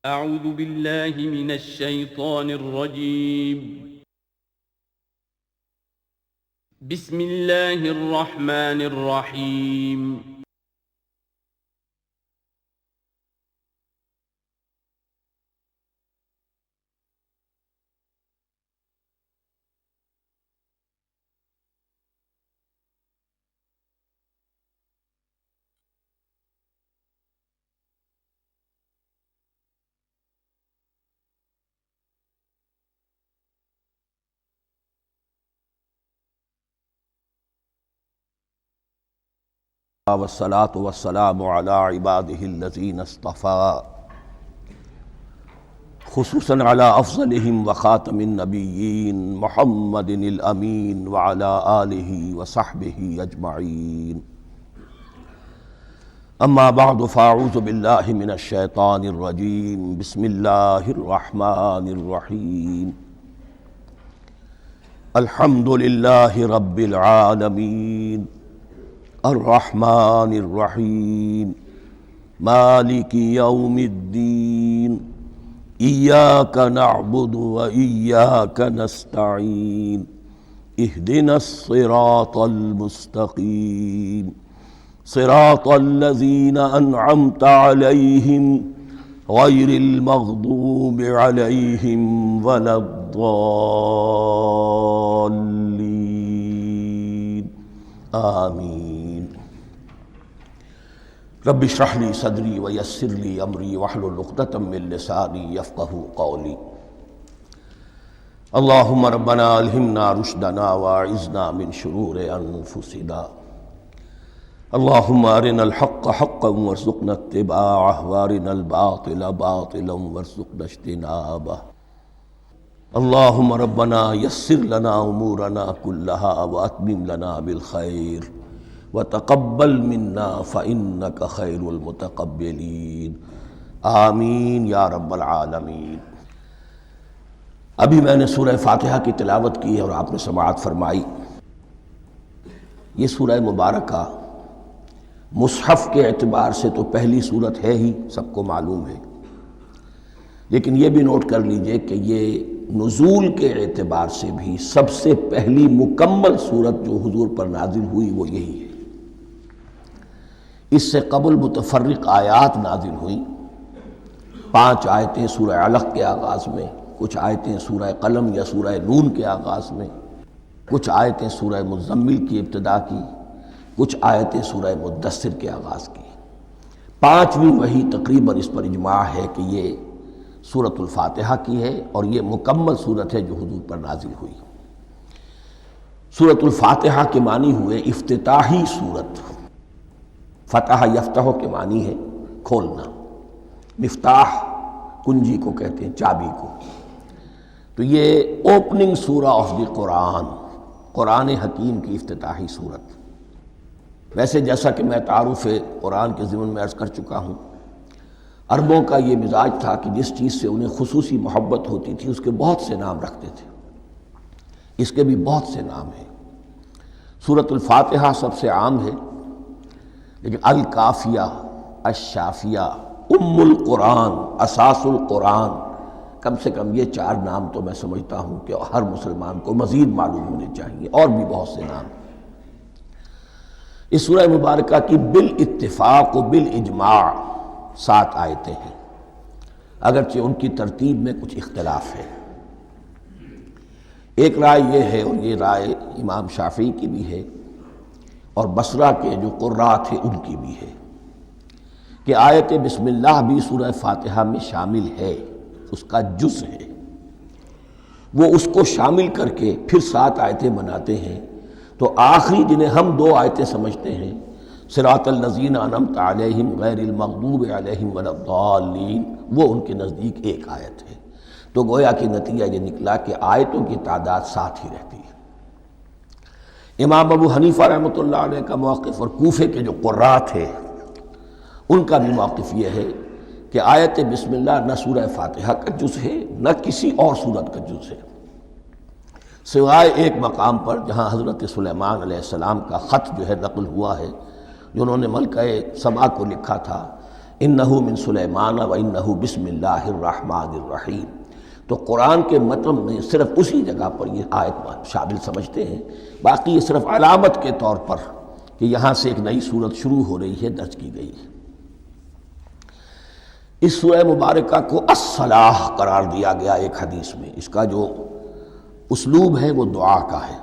أعوذ بالله من الشيطان الرجيم. بسم الله الرحمن الرحيم. والصلاة والسلام على عباده الذين اصطفى خصوصا على أفضلهم وخاتم النبيين محمد الأمين وعلى آله وصحبه أجمعين. أما بعد فأعوذ بالله من الشيطان الرجيم. بسم الله الرحمن الرحيم. الحمد لله رب العالمين الرحمن الرحيم مالك يوم الدين إياك نعبد وإياك نستعين اهدنا الصراط المستقيم صراط الذين أنعمت عليهم غير المغضوب عليهم ولا الضالين آمين. رب اشرح لي صدري ويسر لي امري واحلل عقدة من لساني يفقهوا قولي. اللهم ربنا الهمنا رشدنا واعذنا من شرور انفسنا. اللهم ارنا الحق حقا وارزقنا اتباعه وارنا الباطل باطلا وارزقنا اجتنابه. اللهم ربنا يسر لنا امورنا كلها واتمم لنا بالخير وتقبل منا فإنك خير المتقبلين آمین یا رب العالمین. ابھی میں نے سورہ فاتحہ کی تلاوت کی اور آپ نے سماعت فرمائی. یہ سورہ مبارکہ مصحف کے اعتبار سے تو پہلی سورت ہے ہی، سب کو معلوم ہے، لیکن یہ بھی نوٹ کر لیجئے کہ یہ نزول کے اعتبار سے بھی سب سے پہلی مکمل سورت جو حضور پر نازل ہوئی وہ یہی ہے. اس سے قبل متفرق آیات نازل ہوئیں. 5 آیتیں سورہ علق کے آغاز میں، کچھ آیتیں سورہ قلم یا سورہ نون کے آغاز میں، کچھ آیتیں سورہ مزمل کی ابتدا کی، کچھ آیتیں سورہ مدثر کے آغاز کی. 5ویں وحی تقریباً اس پر اجماع ہے کہ یہ سورۃ الفاتحہ کی ہے اور یہ مکمل سورت ہے جو حضور پر نازل ہوئی. سورۃ الفاتحہ کے معنی ہوئے افتتاحی سورت. فتح یفتح کے معنی ہے کھولنا. مفتاح کنجی کو کہتے ہیں، چابی کو. تو یہ اوپننگ سورہ آف دی قرآن، قرآن حکیم کی افتتاحی صورت. ویسے جیسا کہ میں تعارف قرآن کے ضمن میں عرض کر چکا ہوں، عربوں کا یہ مزاج تھا کہ جس چیز سے انہیں خصوصی محبت ہوتی تھی اس کے بہت سے نام رکھتے تھے. اس کے بھی بہت سے نام ہیں. سورۃ الفاتحہ سب سے عام ہے، لیکن الکافیہ، الشافیہ، ام القرآن، اساس القرآن، کم سے کم یہ 4 نام تو میں سمجھتا ہوں کہ ہر مسلمان کو مزید معلوم ہونے چاہیے، اور بھی بہت سے نام. اس سورہ مبارکہ کی بالاتفاق و بالاجماع 7 آیتیں ہیں، اگرچہ ان کی ترتیب میں کچھ اختلاف ہے. ایک رائے یہ ہے، اور یہ رائے امام شافعی کی بھی ہے اور بصرہ کے جو قراء تھے ان کی بھی ہے، کہ آیت بسم اللہ بھی سورہ فاتحہ میں شامل ہے، اس کا جز ہے. وہ اس کو شامل کر کے پھر 7 آیتیں بناتے ہیں. تو آخری جنہیں ہم 2 آیتیں سمجھتے ہیں، صراط الذین انعمت علیہم غیر المغضوب علیہم ولا الضالین، وہ ان کے نزدیک ایک آیت ہے. تو گویا کہ نتیجہ یہ نکلا کہ آیتوں کی تعداد 7 ہی رہتی ہے. امام ابو حنیفہ رحمۃ اللہ علیہ کا موقف اور کوفے کے جو قراء تھے ان کا بھی موقف یہ ہے کہ آیت بسم اللہ نہ سورہ فاتحہ کا جز ہے نہ کسی اور سورت کا جز ہے، سوائے ایک مقام پر جہاں حضرت سلیمان علیہ السلام کا خط جو ہے نقل ہوا ہے، جو انہوں نے ملکہ سبا کو لکھا تھا انہو من سلیمان و انہو بسم اللہ الرحمن الرحیم۔ تو قرآن کے متن میں صرف اسی جگہ پر یہ آیت شامل سمجھتے ہیں، باقی یہ صرف علامت کے طور پر کہ یہاں سے ایک نئی صورت شروع ہو رہی ہے درج کی گئی ہے۔ اس سورہ مبارکہ کو الصلاح قرار دیا گیا ایک حدیث میں۔ اس کا جو اسلوب ہے وہ دعا کا ہے،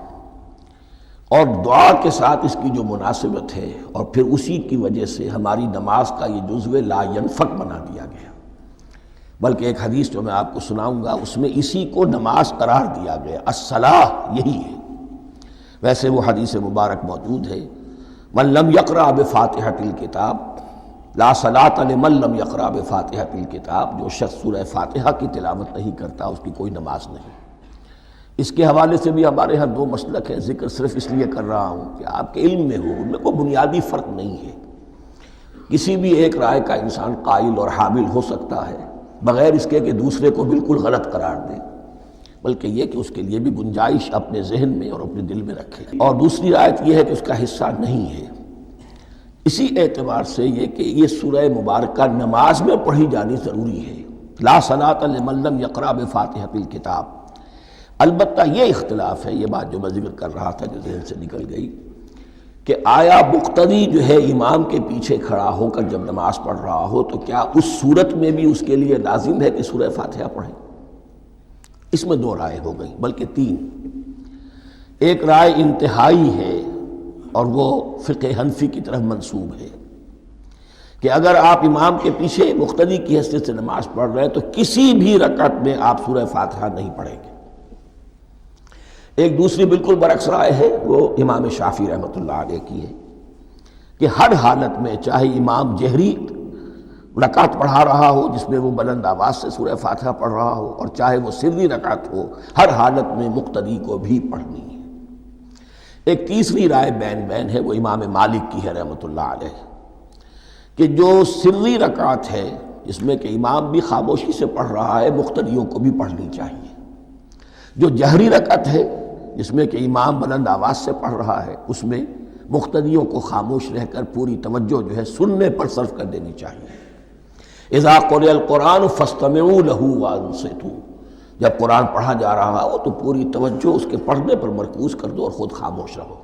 اور دعا کے ساتھ اس کی جو مناسبت ہے، اور پھر اسی کی وجہ سے ہماری نماز کا یہ جزو لا ینفک بنا دیا گیا۔ بلکہ ایک حدیث جو میں آپ کو سناؤں گا اس میں اسی کو نماز قرار دیا گیا، الصلاح یہی ہے۔ ویسے وہ حدیث مبارک موجود ہے، من لم یقرأ بفاتحۃ الکتاب لا صلاۃ لمن لم یقرأ بفاتحۃ الکتاب، جو شخص سورہ فاتحہ کی تلاوت نہیں کرتا اس کی کوئی نماز نہیں۔ اس کے حوالے سے بھی ہمارے ہاں دو مسلک ہیں، ذکر صرف اس لیے کر رہا ہوں کہ آپ کے علم میں ہو، ان میں کوئی بنیادی فرق نہیں ہے۔ کسی بھی ایک رائے کا انسان قائل اور حامل ہو سکتا ہے بغیر اس کے کہ دوسرے کو بالکل غلط قرار دے، بلکہ یہ کہ اس کے لیے بھی گنجائش اپنے ذہن میں اور اپنے دل میں رکھے۔ اور دوسری آیت یہ ہے کہ اس کا حصہ نہیں ہے۔ اسی اعتبار سے یہ کہ یہ سورہ مبارکہ نماز میں پڑھی جانی ضروری ہے، لا صلاۃ لمن لم یقرأ بفاتحۃ الکتاب۔ البتہ یہ اختلاف ہے، یہ بات جو میں ذکر کر رہا تھا جو ذہن سے نکل گئی، کہ آیا مقتدی جو ہے امام کے پیچھے کھڑا ہو کر جب نماز پڑھ رہا ہو تو کیا اس صورت میں بھی اس کے لیے لازم ہے کہ سورہ فاتحہ پڑھیں؟ اس میں دو رائے ہو گئی، بلکہ تین۔ ایک رائے انتہائی ہے اور وہ فقہ حنفی کی طرف منسوب ہے کہ اگر آپ امام کے پیچھے مقتدی کی حیثیت سے نماز پڑھ رہے ہیں تو کسی بھی رکعت میں آپ سورہ فاتحہ نہیں پڑھیں گے۔ ایک دوسری بالکل برعکس رائے ہے، وہ امام شافعی رحمۃ اللہ علیہ کی ہے کہ ہر حالت میں، چاہے امام جہری رکعت پڑھا رہا ہو جس میں وہ بلند آواز سے سورہ فاتحہ پڑھ رہا ہو، اور چاہے وہ سری رکعت ہو، ہر حالت میں مقتدی کو بھی پڑھنی ہے۔ ایک تیسری رائے بین بین ہے، وہ امام مالک کی ہے رحمۃ اللہ علیہ، کہ جو سری رکعت ہے جس میں کہ امام بھی خاموشی سے پڑھ رہا ہے، مقتدیوں کو بھی پڑھنی چاہیے۔ جو جہری رکعت ہے جس میں کہ امام بلند آواز سے پڑھ رہا ہے، اس میں مقتدیوں کو خاموش رہ کر پوری توجہ جو ہے سننے پر صرف کر دینی چاہیے۔ اذا قرئ القرآن فاستمعوا له وانصتوا، جب قرآن پڑھا جا رہا ہو تو پوری توجہ اس کے پڑھنے پر مرکوز کر دو اور خود خاموش رہو۔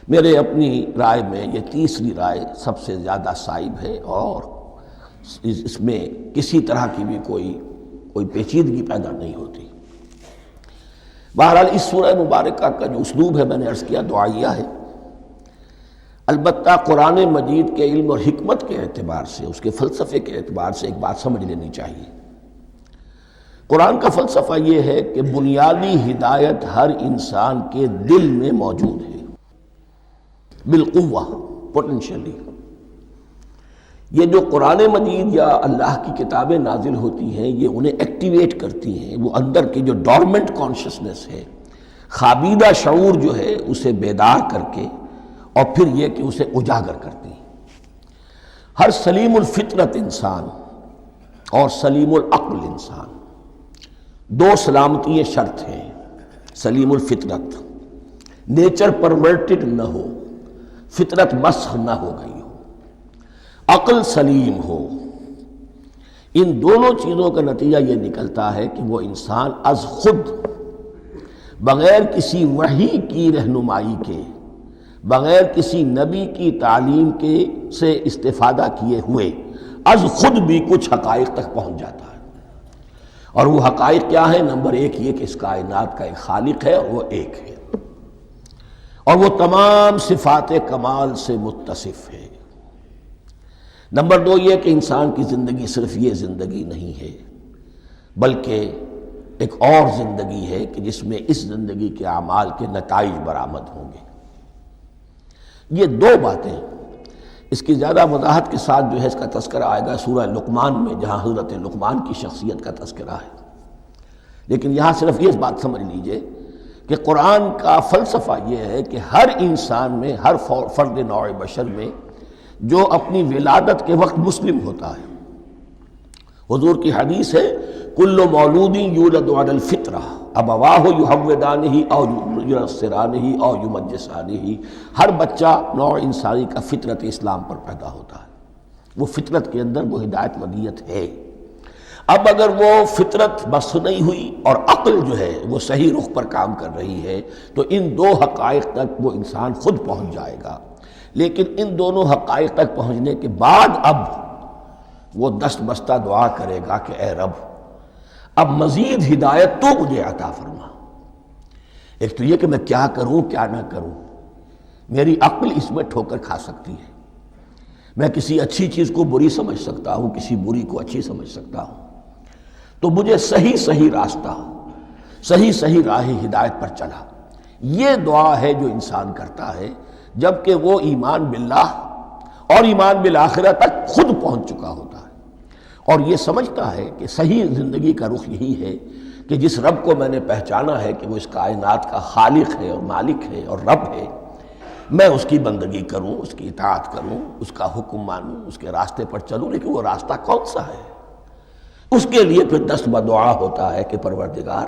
میرے اپنی رائے میں یہ تیسری رائے سب سے زیادہ صائب ہے، اور اس میں کسی طرح کی بھی کوئی پیچیدگی پیدا نہیں ہوتی۔ بہرحال اس سورہ مبارکہ کا جو اسلوب ہے میں نے عرض کیا دعائیہ ہے، البتہ قرآن مجید کے علم اور حکمت کے اعتبار سے، اس کے فلسفے کے اعتبار سے ایک بات سمجھ لینی چاہیے۔ قرآن کا فلسفہ یہ ہے کہ بنیادی ہدایت ہر انسان کے دل میں موجود ہے، بالقوہ، پوٹینشلی۔ یہ جو قرآن مجید یا اللہ کی کتابیں نازل ہوتی ہیں یہ انہیں ایکٹیویٹ کرتی ہیں، وہ اندر کی جو ڈورمنٹ کانشسنس ہے، خوابیدہ شعور جو ہے اسے بیدار کر کے، اور پھر یہ کہ اسے اجاگر کرتی ہیں۔ ہر سلیم الفطرت انسان اور سلیم العقل انسان، دو سلامتی شرط ہیں۔ سلیم الفطرت، نیچر پرورٹڈ نہ ہو، فطرت مسخ نہ ہو گئی ہو، عقل سلیم ہو۔ ان دونوں چیزوں کا نتیجہ یہ نکلتا ہے کہ وہ انسان از خود، بغیر کسی وحی کی رہنمائی کے، بغیر کسی نبی کی تعلیم کے سے استفادہ کیے ہوئے، از خود بھی کچھ حقائق تک پہنچ جاتا ہے۔ اور وہ حقائق کیا ہیں؟ نمبر ایک یہ کہ اس کائنات کا ایک خالق ہے اور وہ ایک ہے، اور وہ تمام صفات کمال سے متصف ہے۔ نمبر دو یہ کہ انسان کی زندگی صرف یہ زندگی نہیں ہے، بلکہ ایک اور زندگی ہے کہ جس میں اس زندگی کے اعمال کے نتائج برآمد ہوں گے۔ یہ دو باتیں، اس کی زیادہ وضاحت کے ساتھ جو ہے اس کا تذکرہ آئے گا سورہ لقمان میں، جہاں حضرت لقمان کی شخصیت کا تذکرہ ہے۔ لیکن یہاں صرف یہ بات سمجھ لیجئے کہ قرآن کا فلسفہ یہ ہے کہ ہر انسان میں، ہر فرد نوع بشر میں جو اپنی ولادت کے وقت مسلم ہوتا ہے، حضور کی حدیث ہے کل مولود یولد علی الفطرہ ابواہ یحودانہ او ینصرانہ او یمجسانہ، ہر بچہ نوع انسانی کا فطرت اسلام پر پیدا ہوتا ہے، وہ فطرت کے اندر وہ ہدایت ودیت ہے۔ اب اگر وہ فطرت بس نہیں ہوئی اور عقل جو ہے وہ صحیح رخ پر کام کر رہی ہے تو ان دو حقائق تک وہ انسان خود پہنچ جائے گا۔ لیکن ان دونوں حقائق تک پہنچنے کے بعد اب وہ دست بستہ دعا کرے گا کہ اے رب اب مزید ہدایت تو مجھے عطا فرما۔ ایک تو یہ کہ میں کیا کروں کیا نہ کروں، میری عقل اس میں ٹھوکر کھا سکتی ہے، میں کسی اچھی چیز کو بری سمجھ سکتا ہوں، کسی بری کو اچھی سمجھ سکتا ہوں، تو مجھے صحیح راستہ، صحیح راہ ہدایت پر چلا۔ یہ دعا ہے جو انسان کرتا ہے جبکہ وہ ایمان باللہ اور ایمان بالآخرہ تک خود پہنچ چکا ہوتا ہے، اور یہ سمجھتا ہے کہ صحیح زندگی کا رخ یہی ہے کہ جس رب کو میں نے پہچانا ہے کہ وہ اس کائنات کا خالق ہے اور مالک ہے اور رب ہے، میں اس کی بندگی کروں، اس کی اطاعت کروں، اس کا حکم مانوں، اس کے راستے پر چلوں۔ لیکن وہ راستہ کون سا ہے؟ اس کے لیے پھر دست بدعا ہوتا ہے کہ پروردگار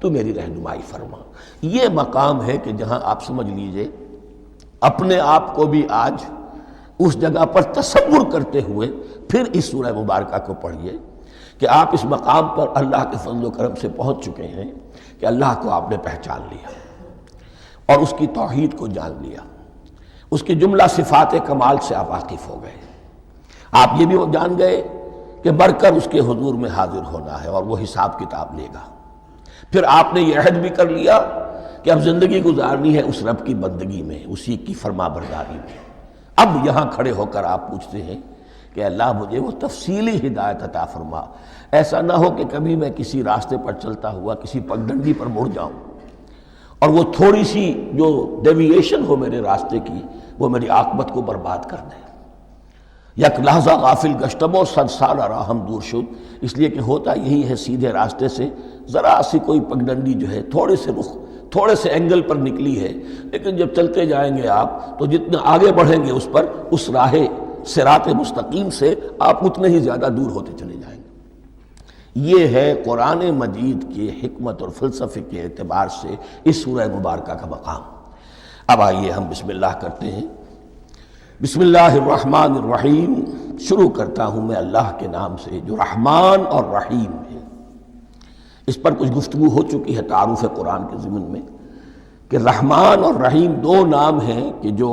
تو میری رہنمائی فرما۔ یہ مقام ہے کہ جہاں آپ سمجھ لیجئے اپنے آپ کو بھی آج اس جگہ پر تصور کرتے ہوئے پھر اس سورہ مبارکہ کو پڑھیے کہ آپ اس مقام پر اللہ کے فضل و کرم سے پہنچ چکے ہیں کہ اللہ کو آپ نے پہچان لیا اور اس کی توحید کو جان لیا، اس کی جملہ صفات کمال سے آپ واقف ہو گئے۔ آپ یہ بھی جان گئے کہ بڑھ کر اس کے حضور میں حاضر ہونا ہے اور وہ حساب کتاب لے گا۔ پھر آپ نے یہ عہد بھی کر لیا کہ اب زندگی گزارنی ہے اس رب کی بندگی میں، اسی کی فرما برداری میں۔ اب یہاں کھڑے ہو کر آپ پوچھتے ہیں کہ اللہ مجھے وہ تفصیلی ہدایت عطا فرما، ایسا نہ ہو کہ کبھی میں کسی راستے پر چلتا ہوا کسی پگڈنڈی پر مڑ جاؤں اور وہ تھوڑی سی جو ڈیوییشن ہو میرے راستے کی وہ میری عاقبت کو برباد کر دے۔ یک لحظہ غافل گشتم و صد سال راہم دور شد، اس لیے کہ ہوتا یہی ہے سیدھے راستے سے ذرا سی کوئی پگڈنڈی جو ہے تھوڑے سے اینگل پر نکلی ہے، لیکن جب چلتے جائیں گے آپ تو جتنا آگے بڑھیں گے اس پر، اس راہ صراط مستقیم سے آپ اتنے ہی زیادہ دور ہوتے چلے جائیں گے۔ یہ ہے قرآن مجید کی حکمت اور فلسفے کے اعتبار سے اس سورہ مبارکہ کا مقام۔ اب آئیے ہم بسم اللہ کرتے ہیں۔ بسم اللہ الرحمن الرحیم، شروع کرتا ہوں میں اللہ کے نام سے جو رحمان اور رحیم ہے۔ اس پر کچھ گفتگو ہو چکی ہے تعارف قرآن کے ضمن میں کہ رحمان اور رحیم دو نام ہیں کہ جو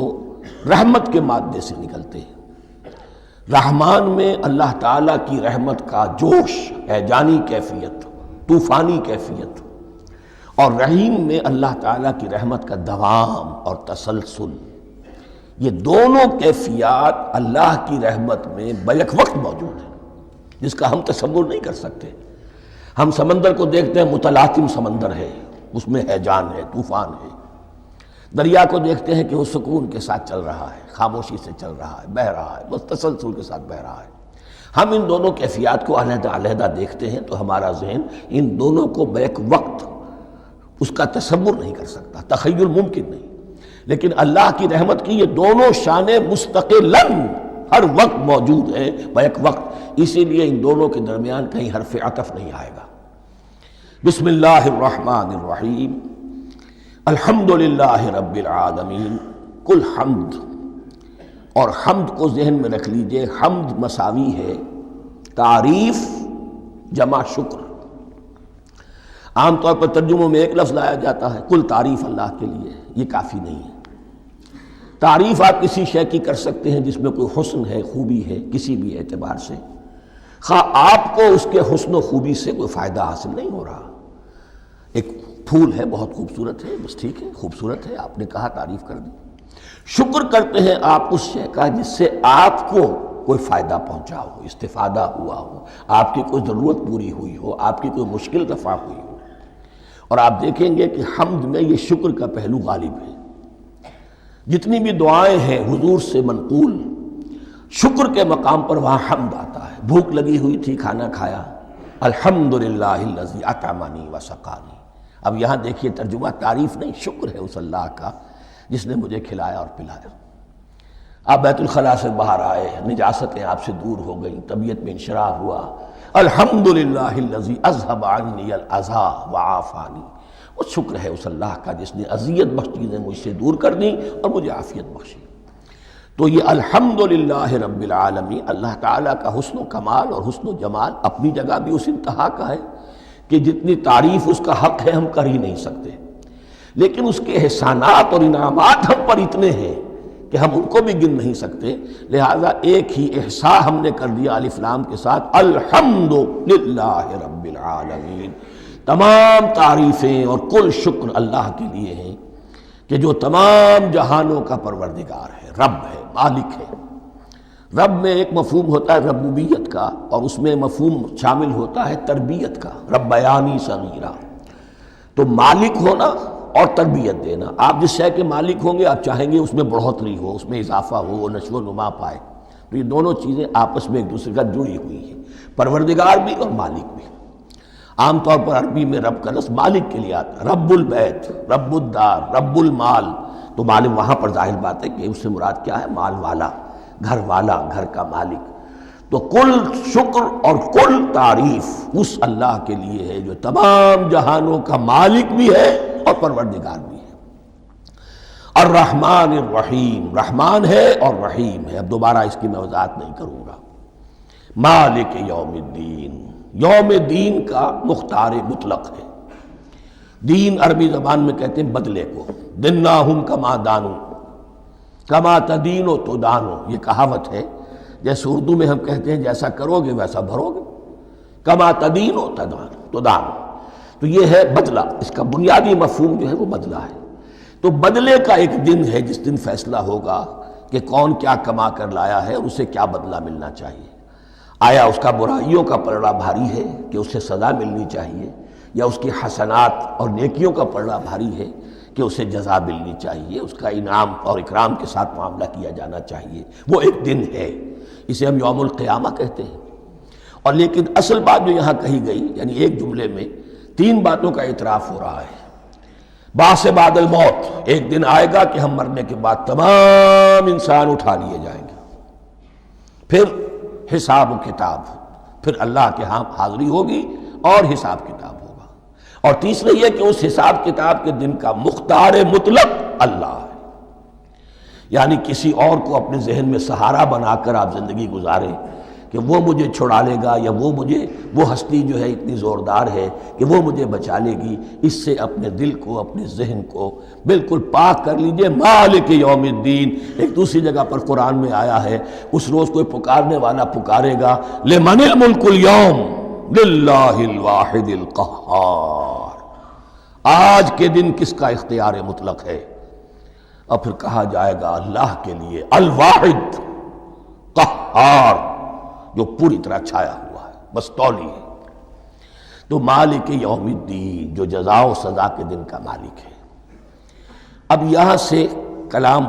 رحمت کے مادے سے نکلتے ہیں۔ رحمان میں اللہ تعالیٰ کی رحمت کا جوش ہے، جانی کیفیت، طوفانی کیفیت، اور رحیم میں اللہ تعالیٰ کی رحمت کا دوام اور تسلسل۔ یہ دونوں کیفیات اللہ کی رحمت میں بیک وقت موجود ہیں، جس کا ہم تصور نہیں کر سکتے۔ ہم سمندر کو دیکھتے ہیں، متلاطم سمندر ہے، اس میں ہیجان ہے، طوفان ہے۔ دریا کو دیکھتے ہیں کہ وہ سکون کے ساتھ چل رہا ہے، خاموشی سے چل رہا ہے، بہہ رہا ہے، بس تسلسل کے ساتھ بہہ رہا ہے۔ ہم ان دونوں کیفیات کو علیحدہ دیکھتے ہیں تو ہمارا ذہن ان دونوں کو بیک وقت اس کا تصور نہیں کر سکتا، تخیل ممکن نہیں۔ لیکن اللہ کی رحمت کی یہ دونوں شانیں مستقلاً ہر وقت موجود ہیں بیک وقت، اسی لیے ان دونوں کے درمیان کہیں حرف عطف نہیں آئے گا۔ بسم اللہ الرحمن الرحیم، الحمدللہ رب العالمین۔ کل حمد، اور حمد کو ذہن میں رکھ لیجئے، حمد مساوی ہے تعریف جمع شکر۔ عام طور پر ترجموں میں ایک لفظ لایا جاتا ہے، کل تعریف اللہ کے لیے، یہ کافی نہیں ہے۔ تعریف آپ کسی شے کی کر سکتے ہیں جس میں کوئی حسن ہے، خوبی ہے، کسی بھی اعتبار سے، خواہ آپ کو اس کے حسن و خوبی سے کوئی فائدہ حاصل نہیں ہو رہا۔ ایک پھول ہے، بہت خوبصورت ہے، بس ٹھیک ہے، خوبصورت ہے، آپ نے کہا، تعریف کر دی۔ شکر کرتے ہیں آپ اس شے کا جس سے آپ کو کوئی فائدہ پہنچا ہو، استفادہ ہوا ہو، آپ کی کوئی ضرورت پوری ہوئی ہو، آپ کی کوئی مشکل رفع ہوئی ہو۔ اور آپ دیکھیں گے کہ حمد میں یہ شکر کا پہلو غالب ہے۔ جتنی بھی دعائیں ہیں حضور سے منقول، شکر کے مقام پر وہاں حمد آتا ہے۔ بھوک لگی ہوئی تھی، کھانا کھایا، الحمدللہ الذی اطعمنی وسقانی۔ اب یہاں دیکھیے ترجمہ تعریف نہیں، شکر ہے اس اللہ کا جس نے مجھے کھلایا اور پلایا۔ آپ بیت الخلاء سے باہر آئے، نجاستیں آپ سے دور ہو گئیں، طبیعت میں انشراح ہوا، الحمدللہ الذی اذھب عنی الاذی وعافانی۔ وہ شکر ہے اس اللہ کا جس نے اذیت بخش چیزیں مجھ سے دور کر دیں اور مجھے عافیت بخشی۔ تو یہ الحمدللہ رب العالمین، اللہ تعالیٰ کا حسن و کمال اور حسن و جمال اپنی جگہ بھی اس انتہا کا ہے کہ جتنی تعریف اس کا حق ہے ہم کر ہی نہیں سکتے، لیکن اس کے احسانات اور انعامات ہم پر اتنے ہیں کہ ہم ان کو بھی گن نہیں سکتے، لہذا ایک ہی احصاء ہم نے کر دیا الف لام کے ساتھ، الحمدللہ رب العالمین، تمام تعریفیں اور کل شکر اللہ کے لیے ہیں کہ جو تمام جہانوں کا پروردگار ہے، رب ہے، مالک ہے۔ رب میں ایک مفہوم ہوتا ہے ربوبیت کا، اور اس میں مفہوم شامل ہوتا ہے تربیت کا، ربیانی صغیرہ، تو مالک ہونا اور تربیت دینا۔ آپ جس شے کے مالک ہوں گے آپ چاہیں گے اس میں بڑھوتری ہو، اس میں اضافہ ہو، وہ نشو و نما پائے، تو یہ دونوں چیزیں آپس میں ایک دوسرے کا جڑی ہوئی ہیں، پروردگار بھی اور مالک بھی۔ عام طور پر عربی میں رب کا لفظ مالک کے لیے آتا ہے، رب البیت، رب الدار، رب المال، تو مالک وہاں پر ظاہر بات ہے کہ اس سے مراد کیا ہے، مال والا، گھر والا، گھر کا مالک۔ تو کل شکر اور کل تعریف اس اللہ کے لیے ہے جو تمام جہانوں کا مالک بھی ہے اور پروردگار بھی ہے۔ الرحمن الرحیم، رحمان ہے اور رحیم ہے، اب دوبارہ اس کی میں وضاحت نہیں کروں گا۔ مالک یوم الدین، یوم دین کا مختار مطلق ہے۔ دین عربی زبان میں کہتے ہیں بدلے کو، دناہم کما دانو، کما تدینو تو دانو، یہ کہاوت ہے، جیسے اردو میں ہم کہتے ہیں جیسا کرو گے ویسا بھرو گے، کما تدینو تو دانو، تو یہ ہے بدلہ، اس کا بنیادی مفہوم جو ہے وہ بدلہ ہے۔ تو بدلے کا ایک دن ہے جس دن فیصلہ ہوگا کہ کون کیا کما کر لایا ہے اور اسے کیا بدلہ ملنا چاہیے۔ آیا اس کا برائیوں کا پلڑا بھاری ہے کہ اسے سزا ملنی چاہیے، یا اس کی حسنات اور نیکیوں کا پلڑا بھاری ہے کہ اسے جزا ملنی چاہیے، اس کا انعام اور اکرام کے ساتھ معاملہ کیا جانا چاہیے، وہ ایک دن ہے، اسے ہم یوم القیامہ کہتے ہیں۔ اور لیکن اصل بات جو یہاں کہی گئی، یعنی ایک جملے میں تین باتوں کا اعتراف ہو رہا ہے۔ بعث بعد الموت، ایک دن آئے گا کہ ہم مرنے کے بعد تمام انسان اٹھا لیے جائیں گے، پھر حساب و کتاب، پھر اللہ کے ہاں حاضری ہوگی اور حساب کتاب ہوگا۔ اور تیسرے یہ کہ اس حساب کتاب کے دن کا مختار مطلق اللہ ہے، یعنی کسی اور کو اپنے ذہن میں سہارا بنا کر آپ زندگی گزاریں کہ وہ مجھے چھڑا لے گا، یا وہ ہستی جو ہے اتنی زوردار ہے کہ وہ مجھے بچا لے گی، اس سے اپنے دل کو، اپنے ذہن کو بالکل پاک کر لیجئے۔ مالک یوم الدین، ایک دوسری جگہ پر قرآن میں آیا ہے، اس روز کوئی پکارنے والا پکارے گا، لمن الملک اليوم للہ الواحد القہار، آج کے دن کس کا اختیار مطلق ہے؟ اور پھر کہا جائے گا اللہ کے لیے، الواحد قہار، جو پوری طرح چھایا ہوا ہے، مستولی ہے۔ تو مالک یوم الدین، جو جزا و سزا کے دن کا مالک ہے۔ اب یہاں سے کلام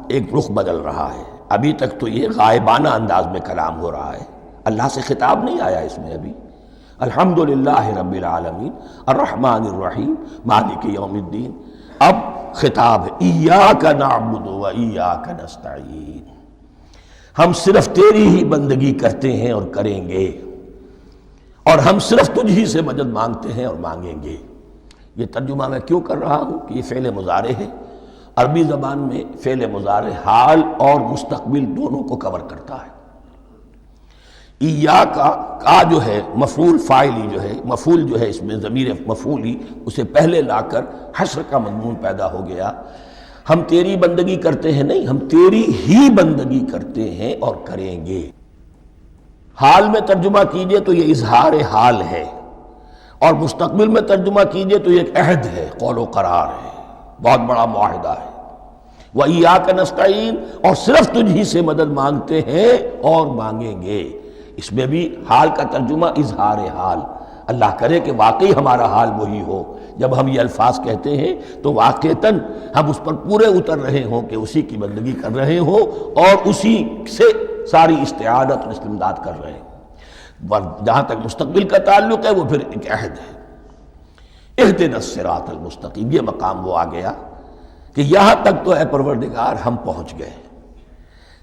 ایک رخ بدل رہا ہے، ابھی تک تو یہ غائبانہ انداز میں کلام ہو رہا ہے، اللہ سے خطاب نہیں آیا اس میں ابھی۔ الحمدللہ رب العالمین الرحمن الرحیم مالک یوم الدین، اب خطاب ہے، ایاک نعبد و ایاک نستعین، ہم صرف تیری ہی بندگی کرتے ہیں اور کریں گے، اور ہم صرف تجھ ہی سے مدد مانگتے ہیں اور مانگیں گے۔ یہ ترجمہ میں کیوں کر رہا ہوں کہ یہ فعل مضارع ہے، عربی زبان میں فعل مضارع حال اور مستقبل دونوں کو کور کرتا ہے۔ کا جو ہے مفعول فاعلی جو ہے، مفعول جو ہے اس میں ضمیر مفعولی اسے پہلے لا کر حشر کا مضمون پیدا ہو گیا۔ ہم تیری بندگی کرتے ہیں نہیں، ہم تیری ہی بندگی کرتے ہیں اور کریں گے۔ حال میں ترجمہ کیجئے تو یہ اظہار حال ہے، اور مستقبل میں ترجمہ کیجئے تو یہ ایک عہد ہے، قول و قرار ہے، بہت بڑا معاہدہ ہے۔ وَإِيَّاكَ نَسْتَعِينُ، اور صرف تجھ ہی سے مدد مانگتے ہیں اور مانگیں گے۔ اس میں بھی حال کا ترجمہ اظہار حال، اللہ کرے کہ واقعی ہمارا حال وہی ہو، جب ہم یہ الفاظ کہتے ہیں تو واقعتاً ہم اس پر پورے اتر رہے ہوں کہ اسی کی بندگی کر رہے ہوں اور اسی سے ساری استعانت اور استمداد کر رہے ہیں۔ جہاں تک مستقبل کا تعلق ہے وہ پھر ایک عہد ہے، اہدنا الصراط المستقیم، یہ مقام وہ آ گیا کہ یہاں تک تو اے پروردگار ہم پہنچ گئے،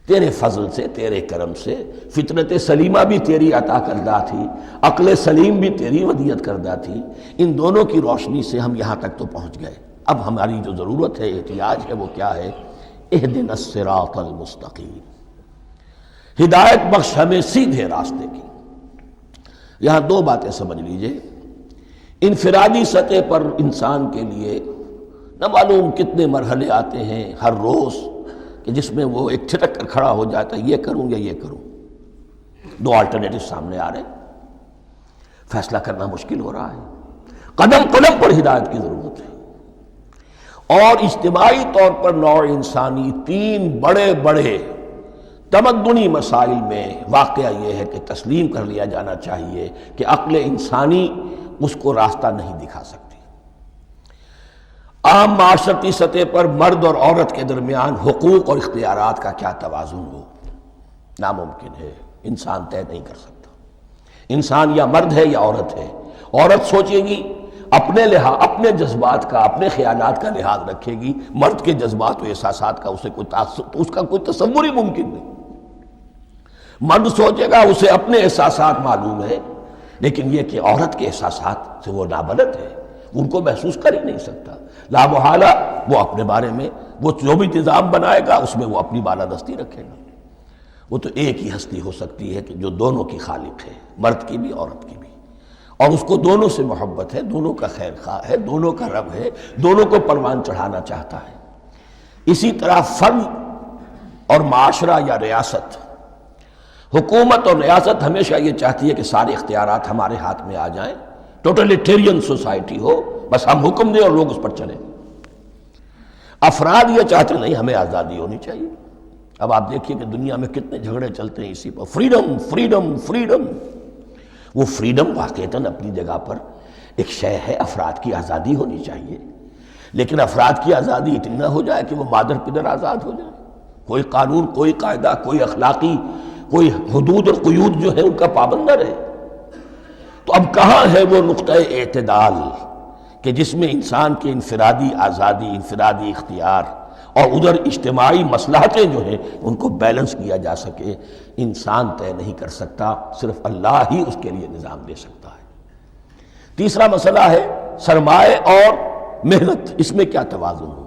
تیرے فضل سے، تیرے کرم سے، فطرت سلیمہ بھی تیری عطا کردہ تھی، عقل سلیم بھی تیری ودیعت کردہ تھی، ان دونوں کی روشنی سے ہم یہاں تک تو پہنچ گئے۔ اب ہماری جو ضرورت ہے، احتیاج ہے، وہ کیا ہے؟ اہدنا الصراط المستقیم، ہدایت بخش ہمیں سیدھے راستے کی۔ یہاں دو باتیں سمجھ لیجئے، انفرادی سطح پر انسان کے لیے نہ معلوم کتنے مرحلے آتے ہیں ہر روز کہ جس میں وہ ایک چھٹک کر کھڑا ہو جاتا ہے، یہ کروں یا یہ کروں، دو آلٹرنیٹو سامنے آ رہے ہیں، فیصلہ کرنا مشکل ہو رہا ہے، قدم قدم پر ہدایت کی ضرورت ہے۔ اور اجتماعی طور پر نوع انسانی تین بڑے بڑے تمدنی مسائل میں واقعہ یہ ہے کہ تسلیم کر لیا جانا چاہیے کہ عقل انسانی اس کو راستہ نہیں دکھا سکتی۔ عام معاشرتی سطح پر مرد اور عورت کے درمیان حقوق اور اختیارات کا کیا توازن ہو، ناممکن ہے، انسان طے نہیں کر سکتا۔ انسان یا مرد ہے یا عورت ہے، عورت سوچے گی اپنے لحاظ، اپنے جذبات کا، اپنے خیالات کا لحاظ رکھے گی، مرد کے جذبات و احساسات کا اس کا کوئی تصور ہی ممکن نہیں۔ مرد سوچے گا اسے اپنے احساسات معلوم ہے، لیکن یہ کہ عورت کے احساسات سے وہ نابلد ہے، ان کو محسوس کر ہی نہیں سکتا، لا محالہ وہ اپنے بارے میں وہ جو بھی نظام بنائے گا اس میں وہ اپنی بالادستی رکھے گا۔ وہ تو ایک ہی ہستی ہو سکتی ہے کہ جو دونوں کی خالق ہے، مرد کی بھی عورت کی بھی، اور اس کو دونوں سے محبت ہے، دونوں کا خیر خواہ ہے، دونوں کا رب ہے، دونوں کو پروان چڑھانا چاہتا ہے۔ اسی طرح فرد اور معاشرہ یا ریاست، حکومت اور ریاست ہمیشہ یہ چاہتی ہے کہ سارے اختیارات ہمارے ہاتھ میں آ جائیں، ٹوٹلیٹیرین سوسائٹی ہو، بس ہم حکم دیں اور لوگ اس پر چلیں۔ افراد یہ چاہتے نہیں، ہمیں آزادی ہونی چاہیے۔ اب آپ دیکھیے کہ دنیا میں کتنے جھگڑے چلتے ہیں اسی پر، فریڈم فریڈم فریڈم۔ وہ فریڈم واقعتاً اپنی جگہ پر ایک شے ہے، افراد کی آزادی ہونی چاہیے، لیکن افراد کی آزادی اتنی نہ ہو جائے کہ وہ مادر پدر آزاد ہو جائے، کوئی قانون، کوئی قاعدہ، کوئی اخلاقی کوئی حدود اور قیود جو ہے ان کا پابند نہ رہے۔ تو اب کہاں ہے وہ نقطہ اعتدال کہ جس میں انسان کی انفرادی آزادی، انفرادی اختیار اور ادھر اجتماعی مصلحتیں جو ہیں ان کو بیلنس کیا جا سکے؟ انسان طے نہیں کر سکتا، صرف اللہ ہی اس کے لیے نظام دے سکتا ہے۔ تیسرا مسئلہ ہے سرمایہ اور محنت، اس میں کیا توازن ہو؟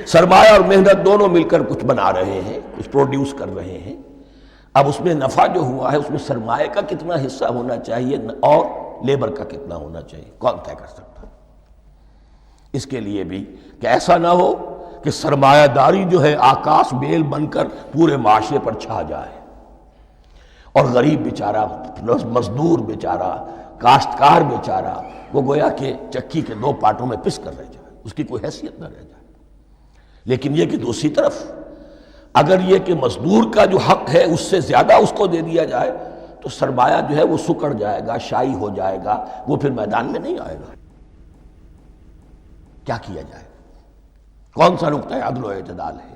سرمایہ اور محنت دونوں مل کر کچھ بنا رہے ہیں، کچھ پروڈیوس کر رہے ہیں۔ اب اس میں نفع جو ہوا ہے اس میں سرمایہ کا کتنا حصہ ہونا چاہیے اور لیبر کا کتنا ہونا چاہیے، کون طے کر سکتا؟ اس کے لیے بھی کہ ایسا نہ ہو کہ سرمایہ داری جو ہے آکاش بیل بن کر پورے معاشرے پر چھا جائے، اور غریب بیچارہ، مزدور بیچارہ، کاشتکار بیچارہ وہ گویا کہ چکی کے دو پارٹوں میں پس کر رہ جائے، اس کی کوئی حیثیت نہ رہ جائے۔ لیکن یہ کہ دوسری طرف اگر یہ کہ مزدور کا جو حق ہے اس سے زیادہ اس کو دے دیا جائے تو سرمایہ جو ہے وہ سکڑ جائے گا، شائی ہو جائے گا، وہ پھر میدان میں نہیں آئے گا۔ کیا کیا جائے؟ کون سا نقطہ عدل و اعتدال ہے؟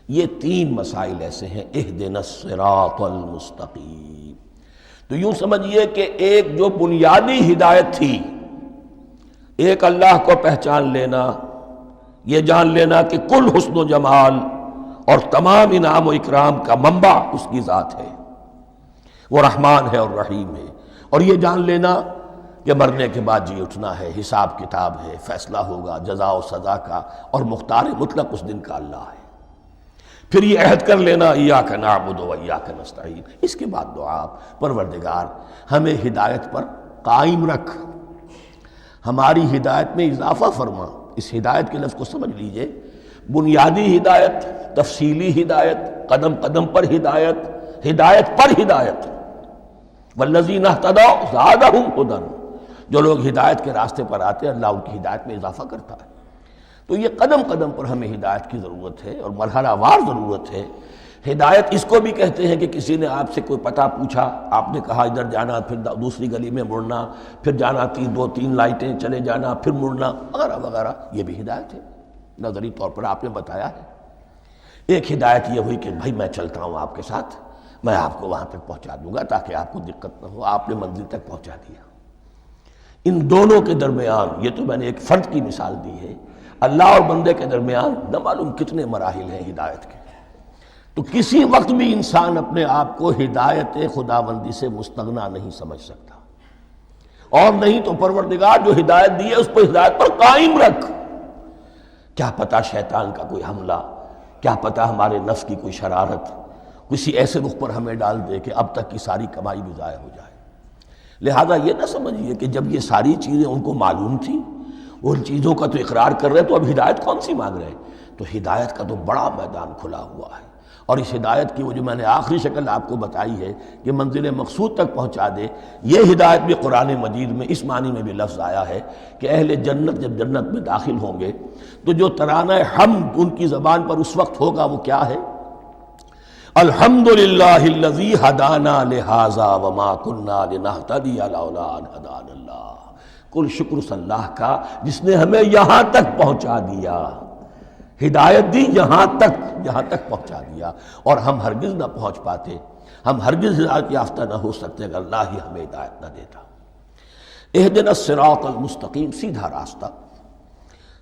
یہ تین مسائل ایسے ہیں، اہدنا الصراط المستقیم۔ تو یوں سمجھیے کہ ایک جو بنیادی ہدایت تھی، ایک اللہ کو پہچان لینا، یہ جان لینا کہ کل حسن و جمال اور تمام انعام و اکرام کا منبع اس کی ذات ہے، وہ رحمان ہے اور رحیم ہے، اور یہ جان لینا کہ مرنے کے بعد جی اٹھنا ہے، حساب کتاب ہے، فیصلہ ہوگا جزا و سزا کا، اور مختار مطلق اس دن کا اللہ ہے۔ پھر یہ عہد کر لینا ایاک نعبد و ایاک نستعین۔ اس کے بعد دعا، پروردگار ہمیں ہدایت پر قائم رکھ، ہماری ہدایت میں اضافہ فرما۔ اس ہدایت کے لفظ کو سمجھ لیجئے، بنیادی ہدایت، تفصیلی ہدایت، قدم قدم پر ہدایت، ہدایت پر ہدایت۔ والذین اہتدوا زادہم ھدی، جو لوگ ہدایت کے راستے پر آتے ہیں اللہ ان کی ہدایت میں اضافہ کرتا ہے۔ تو یہ قدم قدم پر ہمیں ہدایت کی ضرورت ہے اور مرحلہ وار ضرورت ہے۔ ہدایت اس کو بھی کہتے ہیں کہ کسی نے آپ سے کوئی پتہ پوچھا، آپ نے کہا ادھر جانا، پھر دوسری گلی میں مڑنا، پھر جانا دو تین لائٹیں چلے جانا، پھر مڑنا، وغیرہ وغیرہ، یہ بھی ہدایت ہے، نظری طور پر آپ نے بتایا ہے۔ ایک ہدایت یہ ہوئی کہ بھائی میں چلتا ہوں آپ کے ساتھ، میں آپ کو وہاں تک پہنچا دوں گا تاکہ آپ کو دقت نہ ہو، آپ نے منزل تک پہنچا دیا۔ ان دونوں کے درمیان، یہ تو میں نے ایک فرد کی مثال دی ہے، اللہ اور بندے کے درمیان نہ معلوم کتنے مراحل ہیں ہدایت کے۔ تو کسی وقت بھی انسان اپنے آپ کو ہدایت خداوندی سے مستغنا نہیں سمجھ سکتا، اور نہیں تو پروردگار جو ہدایت دی ہے اس پر ہدایت پر قائم رکھ۔ کیا پتہ شیطان کا کوئی حملہ کیا پتہ ہمارے نفس کی کوئی شرارت کسی ایسے رخ پر ہمیں ڈال دے کہ اب تک کی ساری کمائی بھی ضائع ہو جائے۔ لہذا یہ نہ سمجھیے کہ جب یہ ساری چیزیں ان کو معلوم تھیں، ان چیزوں کا تو اقرار کر رہے تو اب ہدایت کون سی مانگ رہے ہیں؟ تو ہدایت کا تو بڑا میدان کھلا ہوا ہے، اور اس ہدایت کی وہ جو میں نے آخری شکل آپ کو بتائی ہے کہ منزل مقصود تک پہنچا دے، یہ ہدایت بھی قرآن مجید میں اس معنی میں بھی لفظ آیا ہے کہ اہل جنت جب جنت میں داخل ہوں گے تو جو ترانہ حمد ان کی زبان پر اس وقت ہوگا وہ کیا ہے؟ الحمدللہ الذی ہدانا لہذا وما کننا لنہتدی لولا ان ہدانا اللہ، کل شکر اس اللہ کا جس نے ہمیں یہاں تک پہنچا دیا، ہدایت دی یہاں تک پہنچا دیا، اور ہم ہرگز نہ پہنچ پاتے، ہم ہرگز ہدایت یافتہ نہ ہو سکتے اگر اللہ ہی ہمیں ہدایت نہ دیتا۔ اہدنا الصراط المستقیم، سیدھا راستہ،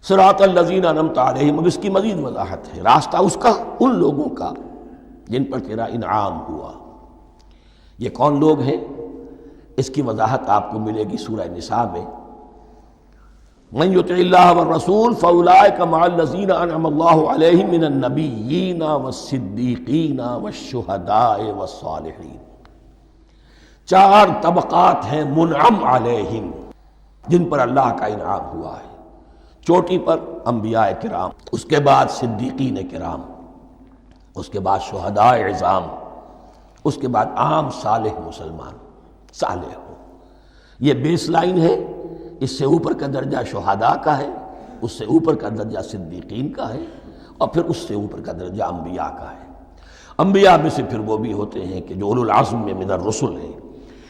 صراط الذین انعمت علیہم، اب اس کی مزید وضاحت ہے، راستہ اس کا ان لوگوں کا جن پر تیرا انعام ہوا۔ یہ کون لوگ ہیں؟ اس کی وضاحت آپ کو ملے گی سورہ نساء میں، من یطع اللہ والرسول فاولئک مع الذین انعم اللہ علیہم من النبیین والصدیقین والشہداء والصالحین۔ چار طبقات ہیں منعم علیہم جن پر اللہ کا انعام ہوا ہے۔ چوٹی پر انبیاء کرام، اس کے بعد صدیقین کرام، اس کے بعد شہداء عظام، اس کے بعد عام صالح مسلمان، صالح ہو۔ یہ بیس لائن ہے، اس سے اوپر کا درجہ شہداء کا ہے، اس سے اوپر کا درجہ صدیقین کا ہے، اور پھر اس سے اوپر کا درجہ انبیاء کا ہے۔ انبیاء میں سے پھر وہ بھی ہوتے ہیں کہ جو اولو العزم میں من الرسل ہیں،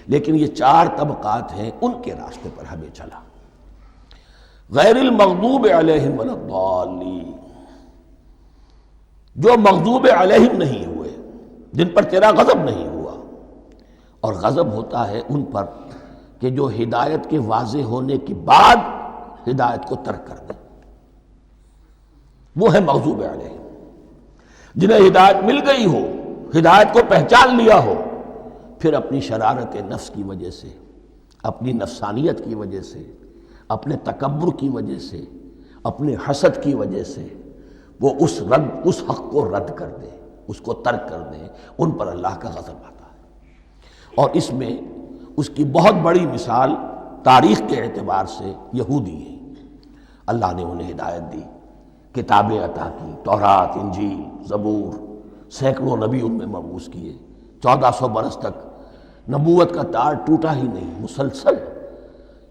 لیکن یہ چار طبقات ہیں، ان کے راستے پر ہمیں چلا۔ غیر المغضوب علیہم ولا الضالین، جو مغضوب علیہم نہیں ہوئے، جن پر تیرا غضب نہیں ہوا، اور غضب ہوتا ہے ان پر کہ جو ہدایت کے واضح ہونے کے بعد ہدایت کو ترک کر دیں، وہ ہے مغضوب علیہم۔ جنہیں ہدایت مل گئی ہو، ہدایت کو پہچان لیا ہو، پھر اپنی شرارت نفس کی وجہ سے، اپنی نفسانیت کی وجہ سے، اپنے تکبر کی وجہ سے، اپنے حسد کی وجہ سے وہ اس حق کو رد کر دیں، اس کو ترک کر دیں، ان پر اللہ کا غضب آتا ہے۔ اور اس میں اس کی بہت بڑی مثال تاریخ کے اعتبار سے یہودی ہیں۔ اللہ نے انہیں ہدایت دی، کتابیں عطا کی، تورات، انجیل، زبور، سینکڑوں نبی ان میں مبعوث کیے، 1400 برس تک نبوت کا تار ٹوٹا ہی نہیں، مسلسل۔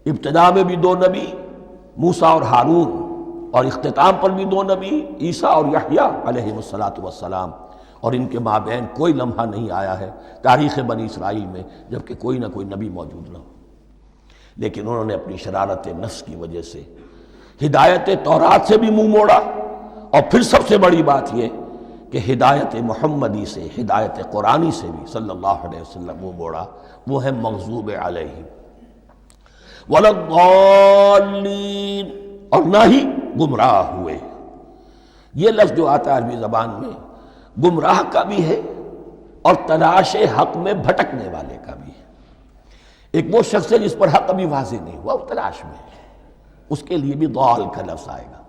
ابتدا میں بھی 2 نبی، موسیٰ اور ہارون، اور اختتام پر بھی 2 نبی، عیسیٰ اور یحییٰ علیہ السلام، اور ان کے مابین کوئی لمحہ نہیں آیا ہے تاریخ بنی اسرائیل میں جبکہ کوئی نہ کوئی نبی موجود نہ ہو۔ لیکن انہوں نے اپنی شرارت نفس کی وجہ سے ہدایت تورات سے بھی منہ موڑا، اور پھر سب سے بڑی بات یہ کہ ہدایت محمدی سے، ہدایت قرآنی سے بھی صلی اللہ علیہ وسلم منہ موڑا، وہ ہے مغضوب علیہم ولا الضالین، اور نہ ہی گمراہ ہوئے۔ یہ لفظ جو آتا ہے عربی زبان میں، گمراہ کا بھی ہے اور تلاش حق میں بھٹکنے والے کا بھی ہے۔ ایک وہ شخص ہے جس پر حق ابھی واضح نہیں ہوا، وہ تلاش میں ہے، اس کے لیے بھی ضال کا لفظ آئے گا۔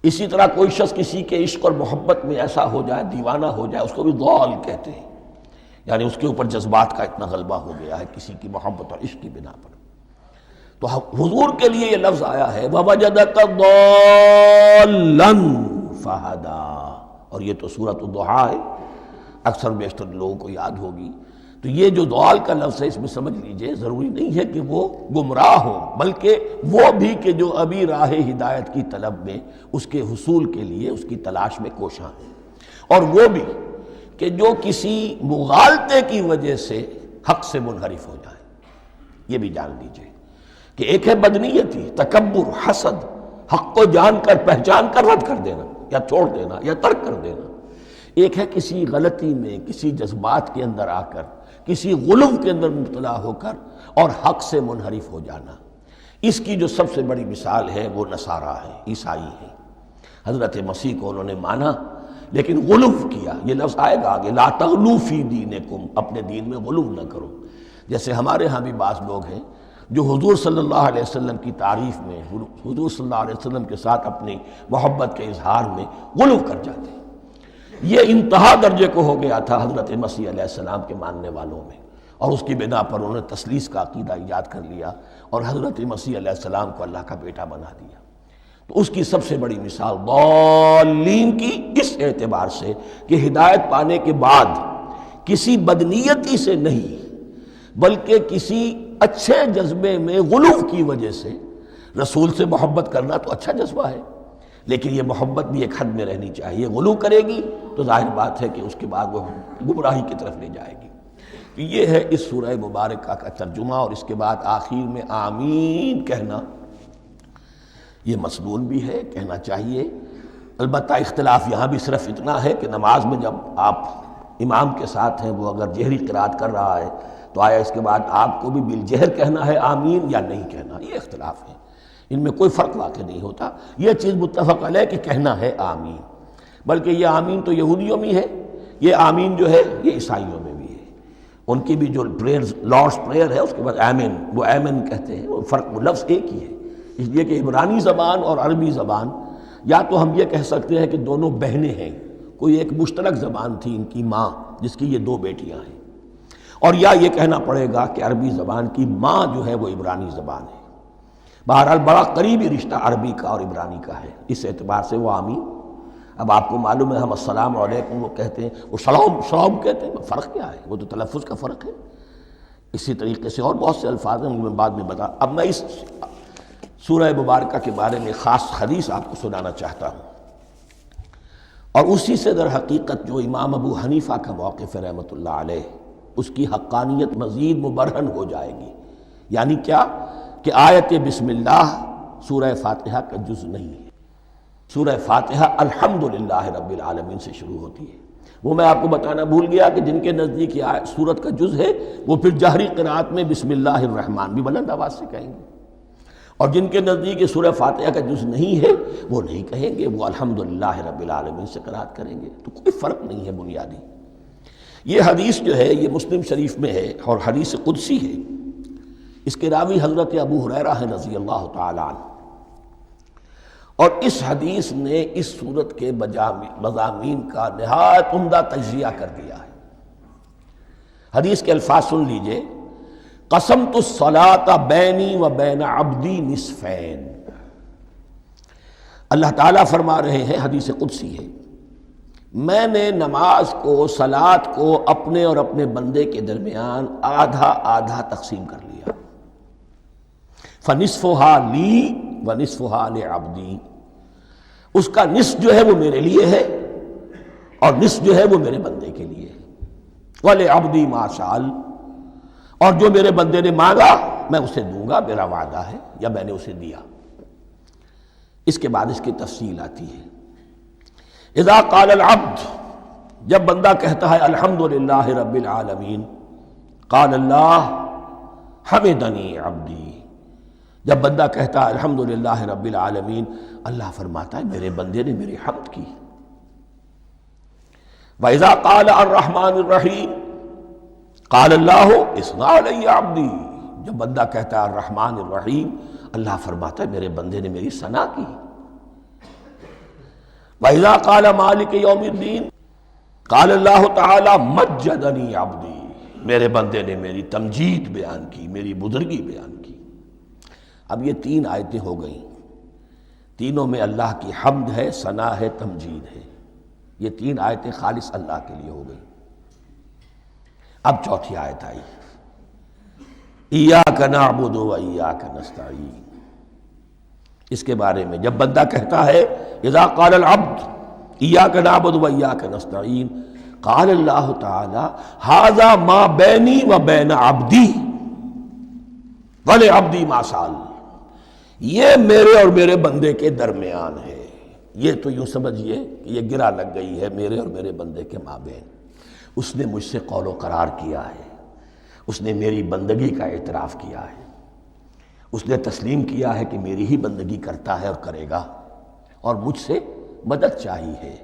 اسی طرح کوئی شخص کسی کے عشق اور محبت میں ایسا ہو جائے، دیوانہ ہو جائے، اس کو بھی ضال کہتے ہیں، یعنی اس کے اوپر جذبات کا اتنا غلبہ ہو گیا ہے کسی کی محبت اور عشق کی بنا پر۔ تو حضور کے لیے یہ لفظ آیا ہے وَوَجَدَكَ ضَالًّا فَهَدَىٰ، اور یہ تو سورۃ الضحیٰ ہے، اکثر بیشتر لوگوں کو یاد ہوگی۔ تو یہ جو ضال کا لفظ ہے، اس میں سمجھ لیجئے ضروری نہیں ہے کہ وہ گمراہ ہو، بلکہ وہ بھی کہ جو ابھی راہ ہدایت کی طلب میں، اس کے حصول کے لیے اس کی تلاش میں کوشاں ہیں، اور وہ بھی کہ جو کسی مغالطے کی وجہ سے حق سے منحرف ہو جائے۔ یہ بھی جان لیجئے کہ ایک ہے بدنیتی، تکبر، حسد، حق کو جان کر پہچان کر رد کر دینا یا چھوڑ دینا یا ترک کر دینا۔ ایک ہے کسی غلطی میں، کسی جذبات کے اندر آ کر، کسی غلو کے اندر مبتلا ہو کر اور حق سے منحرف ہو جانا۔ اس کی جو سب سے بڑی مثال ہے وہ نصارہ ہے، عیسائی ہے۔ حضرت مسیح کو انہوں نے مانا لیکن غلو کیا، یہ لفظ آئے گا آگے، لا تغلو فی دینکم، اپنے دین میں غلو نہ کرو۔ جیسے ہمارے ہاں بھی بعض لوگ ہیں جو حضور صلی اللہ علیہ وسلم کی تعریف میں، حضور صلی اللہ علیہ وسلم کے ساتھ اپنی محبت کے اظہار میں غلو کر جاتے ہیں۔ یہ انتہا درجے کو ہو گیا تھا حضرت مسیح علیہ السلام کے ماننے والوں میں، اور اس کی بنا پر انہوں نے تثلیث کا عقیدہ ایجاد کر لیا اور حضرت مسیح علیہ السلام کو اللہ کا بیٹا بنا دیا۔ تو اس کی سب سے بڑی مثال ضالین کی اس اعتبار سے کہ ہدایت پانے کے بعد کسی بدنیتی سے نہیں بلکہ کسی اچھے جذبے میں غلو کی وجہ سے رسول سے محبت کرنا تو اچھا جذبہ ہے، لیکن یہ محبت بھی ایک حد میں رہنی چاہیے۔ غلو کرے گی تو ظاہر بات ہے کہ اس کے بعد وہ گمراہی کی طرف لے جائے گی۔ تو یہ ہے اس سورہ مبارکہ کا ترجمہ، اور اس کے بعد آخر میں آمین کہنا یہ مسنون بھی ہے، کہنا چاہیے۔ البتہ اختلاف یہاں بھی صرف اتنا ہے کہ نماز میں جب آپ امام کے ساتھ ہیں، وہ اگر جہری قرات کر رہا ہے تو آیا اس کے بعد آپ کو بھی بالجہر کہنا ہے آمین یا نہیں کہنا، یہ اختلاف ہے، ان میں کوئی فرق واقع نہیں ہوتا۔ یہ چیز متفق علیہ کہ کہنا ہے آمین، بلکہ یہ آمین تو یہودیوں میں ہے، یہ آمین جو ہے یہ عیسائیوں میں بھی ہے۔ ان کی بھی جو پریئر لارڈس پریئر ہے اس کے بعد آمین، وہ آمین کہتے ہیں، وہ فرق وہ لفظ ایک ہی ہے، اس لیے کہ عبرانی زبان اور عربی زبان یا تو ہم یہ کہہ سکتے ہیں کہ دونوں بہنیں ہیں، کوئی ایک مشترک زبان تھی ان کی ماں جس کی یہ دو بیٹیاں ہیں، اور یا یہ کہنا پڑے گا کہ عربی زبان کی ماں جو ہے وہ عبرانی زبان ہے۔ بہرحال بڑا قریبی رشتہ عربی کا اور عبرانی کا ہے، اس اعتبار سے وہ آمین۔ اب آپ کو معلوم ہے ہم السلام علیکم وہ کہتے ہیں، وہ سلام کہتے ہیں، فرق کیا ہے؟ وہ تو تلفظ کا فرق ہے۔ اسی طریقے سے اور بہت سے الفاظ ہیں، میں بعد میں بتا۔ اب میں اس سورہ مبارکہ کے بارے میں خاص حدیث آپ کو سنانا چاہتا ہوں، اور اسی سے در حقیقت جو امام ابو حنیفہ کا موقف ہے رحمۃ اللہ علیہ، اس کی حقانیت مزید مبرہن ہو جائے گی۔ یعنی کیا کہ آیت بسم اللہ سورہ فاتحہ کا جز نہیں ہے۔ سورہ فاتحہ الحمدللہ رب العالمین سے شروع ہوتی ہے۔ وہ میں آپ کو بتانا بھول گیا کہ جن کے نزدیک یہ سورت کا جز ہے وہ پھر جہری قرات میں بسم اللہ الرحمن بھی بلند آواز سے کہیں گے، اور جن کے نزدیک یہ سورہ فاتحہ کا جز نہیں ہے وہ نہیں کہیں گے، وہ الحمدللہ رب العالمین سے قرات کریں گے۔ تو کوئی فرق نہیں ہے بنیادی۔ یہ حدیث جو ہے یہ مسلم شریف میں ہے اور حدیث قدسی ہے۔ اس کے راوی حضرت ابو ہریرہ ہیں رضی اللہ تعالی عنہ، اور اس حدیث نے اس سورت کے مضامین کا نہایت عمدہ تجزیہ کر دیا ہے۔ حدیث کے الفاظ سن لیجئے، قسمت الصلاۃ بینی و بین عبدی نصفین۔ اللہ تعالیٰ فرما رہے ہیں، حدیث قدسی ہے، میں نے نماز کو، صلاۃ کو اپنے اور اپنے بندے کے درمیان آدھا آدھا تقسیم کر لیا۔ فنصفها لی ونصفها لعبدی، اس کا نصف جو ہے وہ میرے لیے ہے اور نصف جو ہے وہ میرے بندے کے لیے ہے۔ وَلِعَبْدِي مَا سَأَلَ، اور جو میرے بندے نے مانگا میں اسے دوں گا، میرا وعدہ ہے یا میں نے اسے دیا۔ اس کے بعد اس کی تفصیل آتی ہے، اذا قال العبد، جب بندہ کہتا ہے الحمدللہ رب العالمین، قال اللہ حمدنی عبدی، جب بندہ کہتا ہے الحمدللہ رب العالمین، اللہ فرماتا ہے میرے بندے نے میری حمد کی۔ وَإِذَا قَالَ الرَّحْمَٰنِ الرَّحِيمِ قَالَ اللَّهُ اثْنَىٰ عَلَيَّ عَبْدِي، جب بندہ کہتا ہے الرحمن الرحیم، اللہ فرماتا ہے میرے بندے نے میری ثنا کی۔ وَإِذَا قَالَ مَالِكِ يَوْمِ الدِّينِ قَالَ اللَّهُ تَعَالَىٰ مَجَّدَنِي عَبْدِي، میرے بندے نے میری تمجید بیان کی، میری بزرگی بیان کی۔ اب یہ تین آیتیں ہو گئیں، تینوں میں اللہ کی حمد ہے، ثنا ہے، تمجید ہے۔ یہ تین آیتیں خالص اللہ کے لیے ہو گئیں۔ اب چوتھی آیت آئی، ایاک نعبد و ایاک نستعین۔ اس کے بارے میں جب بندہ کہتا ہے اذا قال العبد ایاک نعبد و ایاک نستعین، قال اللہ تعالی ھذا ما بینی و بین عبدی ولعبدی ما سأل، یہ میرے اور میرے بندے کے درمیان ہے۔ یہ تو یوں سمجھیے کہ یہ گرہ لگ گئی ہے میرے اور میرے بندے کے مابین۔ اس نے مجھ سے قول و قرار کیا ہے، اس نے میری بندگی کا اعتراف کیا ہے، اس نے تسلیم کیا ہے کہ میری ہی بندگی کرتا ہے اور کرے گا، اور مجھ سے مدد چاہیے ہے۔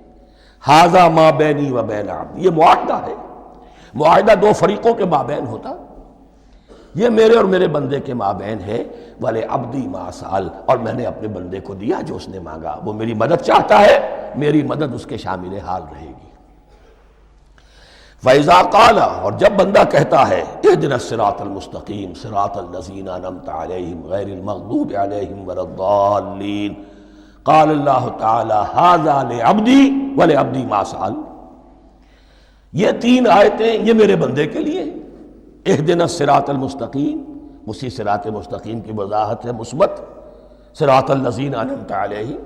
ھذا ما بینی و بین عبدی، یہ معاہدہ ہے، معاہدہ دو فریقوں کے مابین ہوتا، یہ میرے اور میرے بندے کے مابین ہے۔ وَلِعَبْدِي مَا سَأَلَ، اور میں نے اپنے بندے کو دیا جو اس نے مانگا، وہ میری مدد چاہتا ہے، میری مدد اس کے شامل حال رہے گی۔ فَإِذَا قَالَ، اور جب بندہ کہتا ہے اهْدِنَا الصِّرَاطَ الْمُسْتَقِيمَ صِرَاطَ الَّذِينَ أَنْعَمْتَ عَلَيْهِمْ غَيْرِ الْمَغْضُوبِ عَلَيْهِمْ وَلَا الضَّالِّينَ، قَالَ اللَّهُ تَعَالَى هَذَا لِعَبْدِي وَلِعَبْدِي مَا سَأَلَ۔ یہ تین آیتیں یہ میرے بندے کے لیے، اهْدِنَا الصِّرَاطَ الْمُسْتَقِيمَ، اسی صراط مستقیم کی وضاحت ہے مثبت، صراط الذین انعمت علیہم،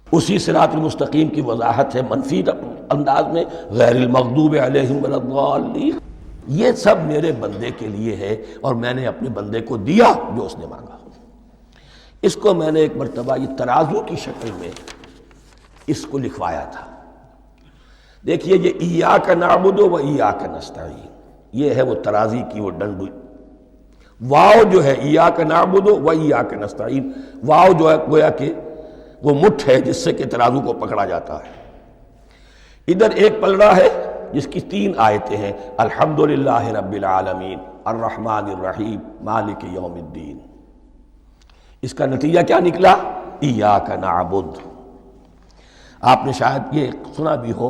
اسی صراط المستقیم کی وضاحت ہے منفی انداز میں، غیر المغضوب علیہم ولا الضالین۔ یہ سب میرے بندے کے لیے ہے اور میں نے اپنے بندے کو دیا جو اس نے مانگا۔ اس کو میں نے ایک مرتبہ یہ ترازو کی شکل میں اس کو لکھوایا تھا۔ دیکھیے یہ ایاک نعبد و ایاک نستعین، یہ ہے وہ ترازی کی وہ ڈنڈ، واو جو ہے ایاک نعبد و ایاک نستعین، واو جو ہے گویا کہ وہ مٹھ ہے جس سے کہ ترازو کو پکڑا جاتا ہے۔ ادھر ایک پلڑا ہے جس کی تین آیتیں ہیں، الحمدللہ رب العالمین الرحمن الرحیم مالک یوم الدین۔ اس کا نتیجہ کیا نکلا؟ ایاک نعبد۔ آپ نے شاید یہ سنا بھی ہو،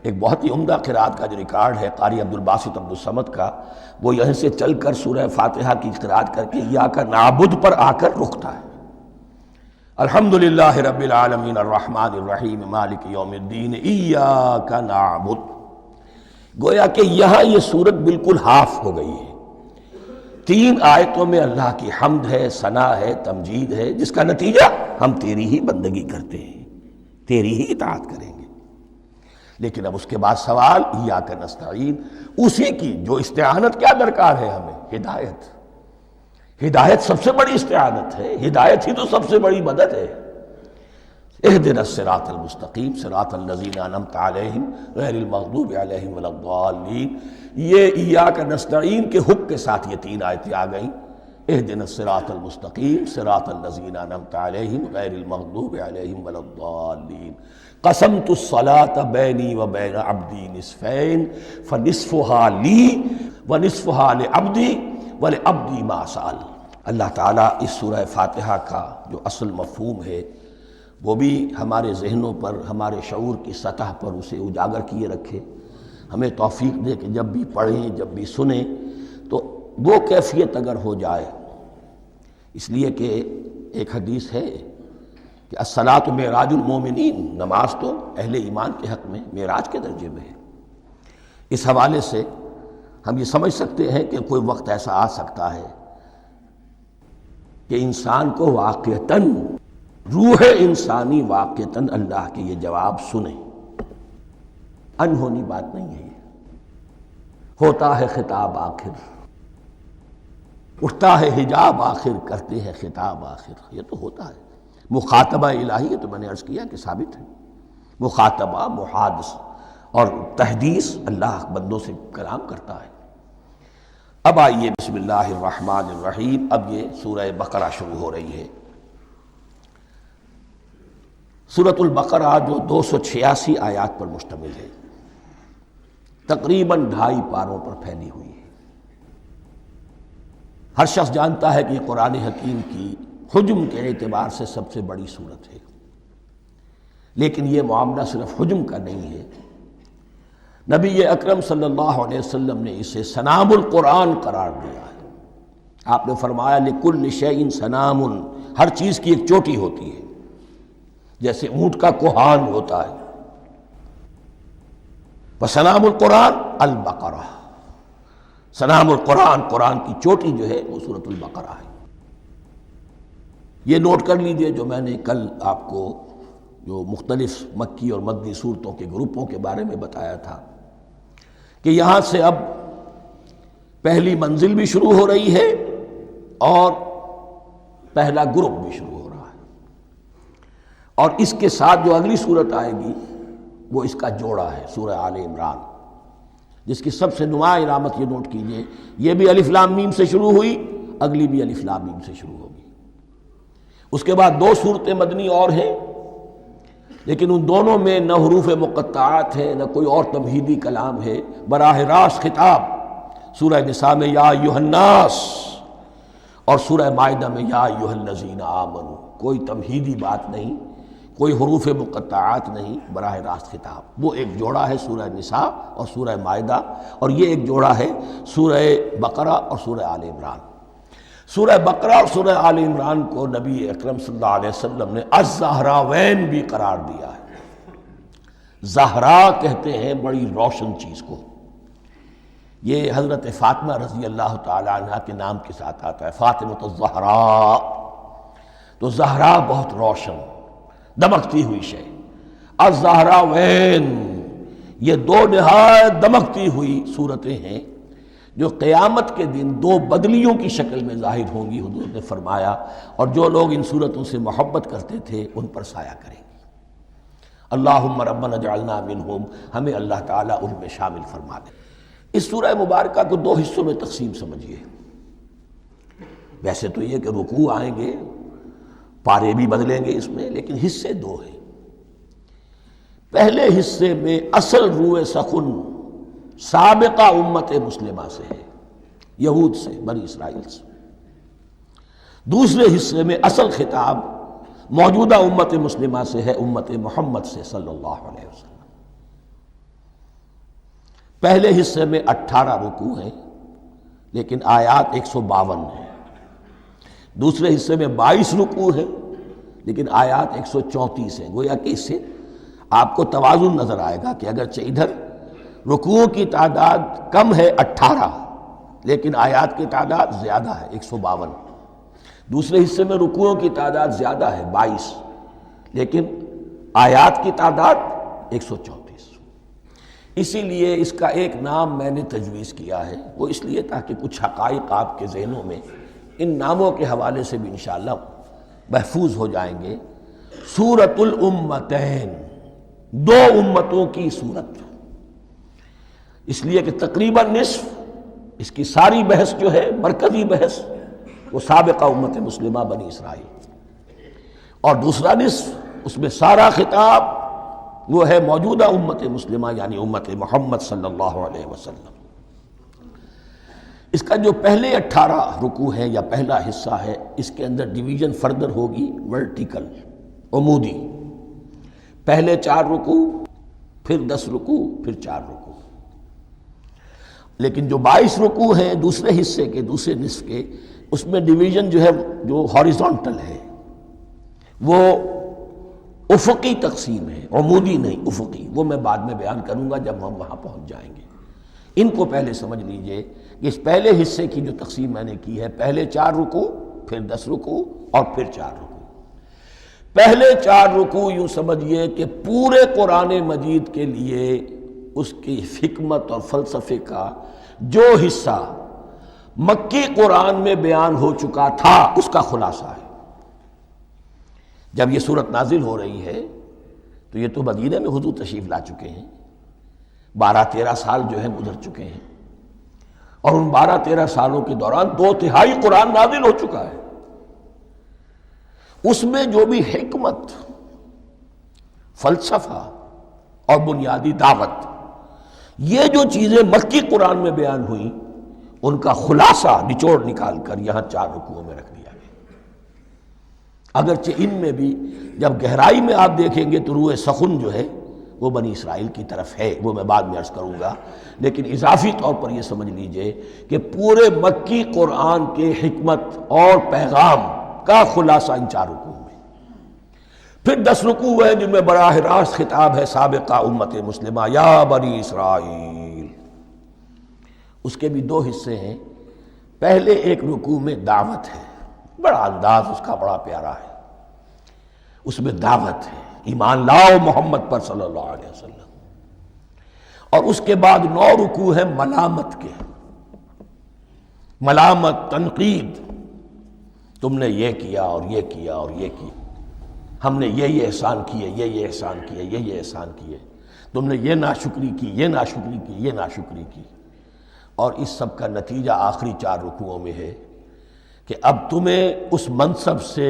ایک بہت ہی عمدہ قرات کا جو ریکارڈ ہے قاری عبدالباسط عبدالصمد کا، وہ یہیں سے چل کر سورہ فاتحہ کی قرات کر کے ایاک نعبد پر آ کر رکتا ہے۔ الحمدللہ رب العالمین الرحمن الرحیم مالک یوم الدین ایاک نعبد۔ گویا کہ یہاں یہ صورت بالکل ہاف ہو گئی ہے۔ تین آیتوں میں اللہ کی حمد ہے، ثنا ہے، تمجید ہے، جس کا نتیجہ ہم تیری ہی بندگی کرتے ہیں، تیری ہی اطاعت کریں گے۔ لیکن اب اس کے بعد سوال ایاک نستعین، اسی کی جو استعانت کیا درکار ہے ہمیں؟ ہدایت۔ ہدایت سب سے بڑی استعانت ہے، ہدایت ہی تو سب سے بڑی مدد ہے۔ اهدنا الصراط المستقیم صراط الذین انعمت علیہم غیر المغضوب علیہم ولا الضالین۔ یہ ایاک نستعین کے حق کے ساتھ یہ تین آیتیں آ گئیں، اهدنا الصراط المستقیم صراط الذین انعمت علیہم غیر المغضوب علیہم ولا الضالین۔ قسمت الصلاة بینی و بین عبدی نصفین فنصفها لی ونصفها لعبدی ولعبدی ما سأل۔ اللہ تعالیٰ اس سورہ فاتحہ کا جو اصل مفہوم ہے وہ بھی ہمارے ذہنوں پر، ہمارے شعور کی سطح پر اسے اجاگر کیے رکھے، ہمیں توفیق دے کہ جب بھی پڑھیں، جب بھی سنیں تو وہ کیفیت اگر ہو جائے۔ اس لیے کہ ایک حدیث ہے کہ الصلاۃ معراج المومنین، نماز تو اہل ایمان کے حق میں معراج کے درجے میں ہے۔ اس حوالے سے ہم یہ سمجھ سکتے ہیں کہ کوئی وقت ایسا آ سکتا ہے کہ انسان کو واقعتاً، روح انسانی واقعتاً اللہ کے یہ جواب سنے۔ انہونی بات نہیں ہے یہ، ہوتا ہے خطاب آخر، اٹھتا ہے حجاب آخر، کرتے ہیں خطاب آخر، یہ تو ہوتا ہے۔ مخاطبہ الہی، یہ تو میں نے عرض کیا کہ ثابت ہے، مخاطبہ، محادث اور تحدیث، اللہ بندوں سے کلام کرتا ہے۔ اب آئیے بسم اللہ الرحمن الرحیم، اب یہ سورہ بقرہ شروع ہو رہی ہے۔ سورۃ البقرہ جو 286 آیات پر مشتمل ہے، تقریباً 2.5 پاروں پر پھیلی ہوئی ہے۔ ہر شخص جانتا ہے کہ یہ قرآن حکیم کی حجم کے اعتبار سے سب سے بڑی سورت ہے، لیکن یہ معاملہ صرف حجم کا نہیں ہے۔ نبی اکرم صلی اللہ علیہ وسلم نے اسے سنام القرآن قرار دیا ہے۔ آپ نے فرمایا لکل شیء سنام، ہر چیز کی ایک چوٹی ہوتی ہے، جیسے اونٹ کا کوہان ہوتا ہے۔ وسنام القرآن البقرہ، سنام القرآن، قرآن کی چوٹی جو ہے وہ سورۃ البقرہ ہے۔ یہ نوٹ کر لیجئے جو میں نے کل آپ کو جو مختلف مکی اور مدنی صورتوں کے گروپوں کے بارے میں بتایا تھا کہ یہاں سے اب پہلی منزل بھی شروع ہو رہی ہے اور پہلا گروپ بھی شروع ہو رہا ہے، اور اس کے ساتھ جو اگلی صورت آئے گی وہ اس کا جوڑا ہے، سورہ آل عمران، جس کی سب سے نمایاں علامت یہ نوٹ کیجئے، یہ بھی الف لام میم سے شروع ہوئی، اگلی بھی الف لام میم سے شروع ہوگی۔ اس کے بعد 2 صورتیں مدنی اور ہیں، لیکن ان دونوں میں نہ حروف مقطعات ہے، نہ کوئی اور تمہیدی کلام ہے، براہ راست خطاب سورہ نساء میں یا ایھا الناس اور سورہ مائدہ میں یا ایھا الذین آمنوا، کوئی تمہیدی بات نہیں کوئی حروف مقطعات نہیں، براہ راست خطاب۔ وہ ایک جوڑا ہے سورہ نساء اور سورہ مائدہ، اور یہ ایک جوڑا ہے سورہ بقرہ اور سورہ آل عمران۔ سورہ بقرہ اور سورہ آل عمران کو نبی اکرم صلی اللہ علیہ وسلم نے الزہراوین بھی قرار دیا ہے۔ زہرا کہتے ہیں بڑی روشن چیز کو۔ یہ حضرت فاطمہ رضی اللہ تعالی عنہ کے نام کے ساتھ آتا ہے، فاطمۃ الزہراء۔ تو زہرا بہت روشن، دمکتی ہوئی شے۔ الزہراوین، یہ دو نہایت دمکتی ہوئی صورتیں ہیں جو قیامت کے دن دو بدلیوں کی شکل میں ظاہر ہوں گی، حضور نے فرمایا، اور جو لوگ ان صورتوں سے محبت کرتے تھے ان پر سایہ کریں گی۔ اللہم ربنا اجعلنا منہم، ہمیں اللہ تعالیٰ ان میں شامل فرما دے۔ اس سورہ مبارکہ کو دو حصوں میں تقسیم سمجھیے۔ ویسے تو یہ کہ رکوع آئیں گے، پارے بھی بدلیں گے اس میں، لیکن حصے دو ہیں۔ پہلے حصے میں اصل روح سخن سابقہ امت مسلمہ سے ہے، یہود سے، بنی اسرائیل سے۔ دوسرے حصے میں اصل خطاب موجودہ امت مسلمہ سے ہے، امت محمد سے صلی اللہ علیہ وسلم۔ پہلے حصے میں 18 رکوع ہیں لیکن آیات 152 ہیں۔ دوسرے حصے میں 22 رکوع ہیں لیکن آیات 134 ہیں۔ گویا کہ اس سے آپ کو توازن نظر آئے گا کہ اگرچہ ادھر رکوعوں کی تعداد کم ہے 18 لیکن آیات کی تعداد زیادہ ہے 152۔ دوسرے حصے میں رکوعوں کی تعداد زیادہ ہے 22 لیکن آیات کی تعداد 134۔ اسی لیے اس کا ایک نام میں نے تجویز کیا ہے، وہ اس لیے تاکہ کچھ حقائق آپ کے ذہنوں میں ان ناموں کے حوالے سے بھی انشاءاللہ محفوظ ہو جائیں گے۔ سورۃ الامتین، دو امتوں کی صورت، اس لیے کہ تقریباً نصف اس کی ساری بحث جو ہے، مرکزی بحث، وہ سابقہ امت مسلمہ بنی اسرائیل، اور دوسرا نصف اس میں سارا خطاب وہ ہے موجودہ امت مسلمہ یعنی امت محمد صلی اللہ علیہ وسلم۔ اس کا جو پہلے 18 رکوع ہے یا پہلا حصہ ہے، اس کے اندر ڈویژن فردر ہوگی ورٹیکل، عمودی۔ پہلے 4 رکوع، پھر 10 رکوع، پھر 4 رکوع۔ لیکن جو 22 رکوع ہیں دوسرے حصے کے، دوسرے نصف کے، اس میں ڈویژن جو ہے جو ہاریزونٹل ہے، وہ افقی تقسیم ہے، عمودی نہیں، افقی۔ وہ میں بعد میں بیان کروں گا جب ہم وہاں پہنچ جائیں گے۔ ان کو پہلے سمجھ لیجئے کہ اس پہلے حصے کی جو تقسیم میں نے کی ہے، پہلے 4 رکوع، پھر 10 رکوع اور پھر 4 رکوع۔ پہلے 4 رکوع یوں سمجھیے کہ پورے قرآن مجید کے لیے اس کی حکمت اور فلسفے کا جو حصہ مکی قرآن میں بیان ہو چکا تھا اس کا خلاصہ ہے۔ جب یہ صورت نازل ہو رہی ہے تو یہ تو مدینہ میں حضور تشریف لا چکے ہیں، 12-13 سال جو ہے گزر چکے ہیں، اور ان 12-13 سالوں کے دوران 2/3 قرآن نازل ہو چکا ہے۔ اس میں جو بھی حکمت، فلسفہ اور بنیادی دعوت، یہ جو چیزیں مکی قرآن میں بیان ہوئیں، ان کا خلاصہ نچوڑ نکال کر یہاں 4 رکوعوں میں رکھ دیا گیا۔ اگرچہ ان میں بھی جب گہرائی میں آپ دیکھیں گے تو روح سخن جو ہے وہ بنی اسرائیل کی طرف ہے، وہ میں بعد میں عرض کروں گا، لیکن اضافی طور پر یہ سمجھ لیجئے کہ پورے مکی قرآن کے حکمت اور پیغام کا خلاصہ ان 4 رکوعوں میں۔ پھر 10 رکوع ہیں جن میں براہ راست خطاب ہے سابقہ امت مسلمہ، یا بنی اسرائیل۔ اس کے بھی 2 حصے ہیں۔ پہلے ایک رکوع میں دعوت ہے، بڑا انداز اس کا بڑا پیارا ہے، اس میں دعوت ہے، ایمان لاؤ محمد پر صلی اللہ علیہ وسلم۔ اور اس کے بعد 9 رکوع ہیں ملامت کے، ملامت، تنقید، تم نے یہ کیا اور یہ کیا اور یہ کیا، ہم نے یہ احسان کیے، یہ احسان کیے، یہ احسان کیے، تم نے یہ ناشکری کی، یہ ناشکری کی، یہ ناشکری کی۔ اور اس سب کا نتیجہ آخری 4 رکوعوں میں ہے کہ اب تمہیں اس منصب سے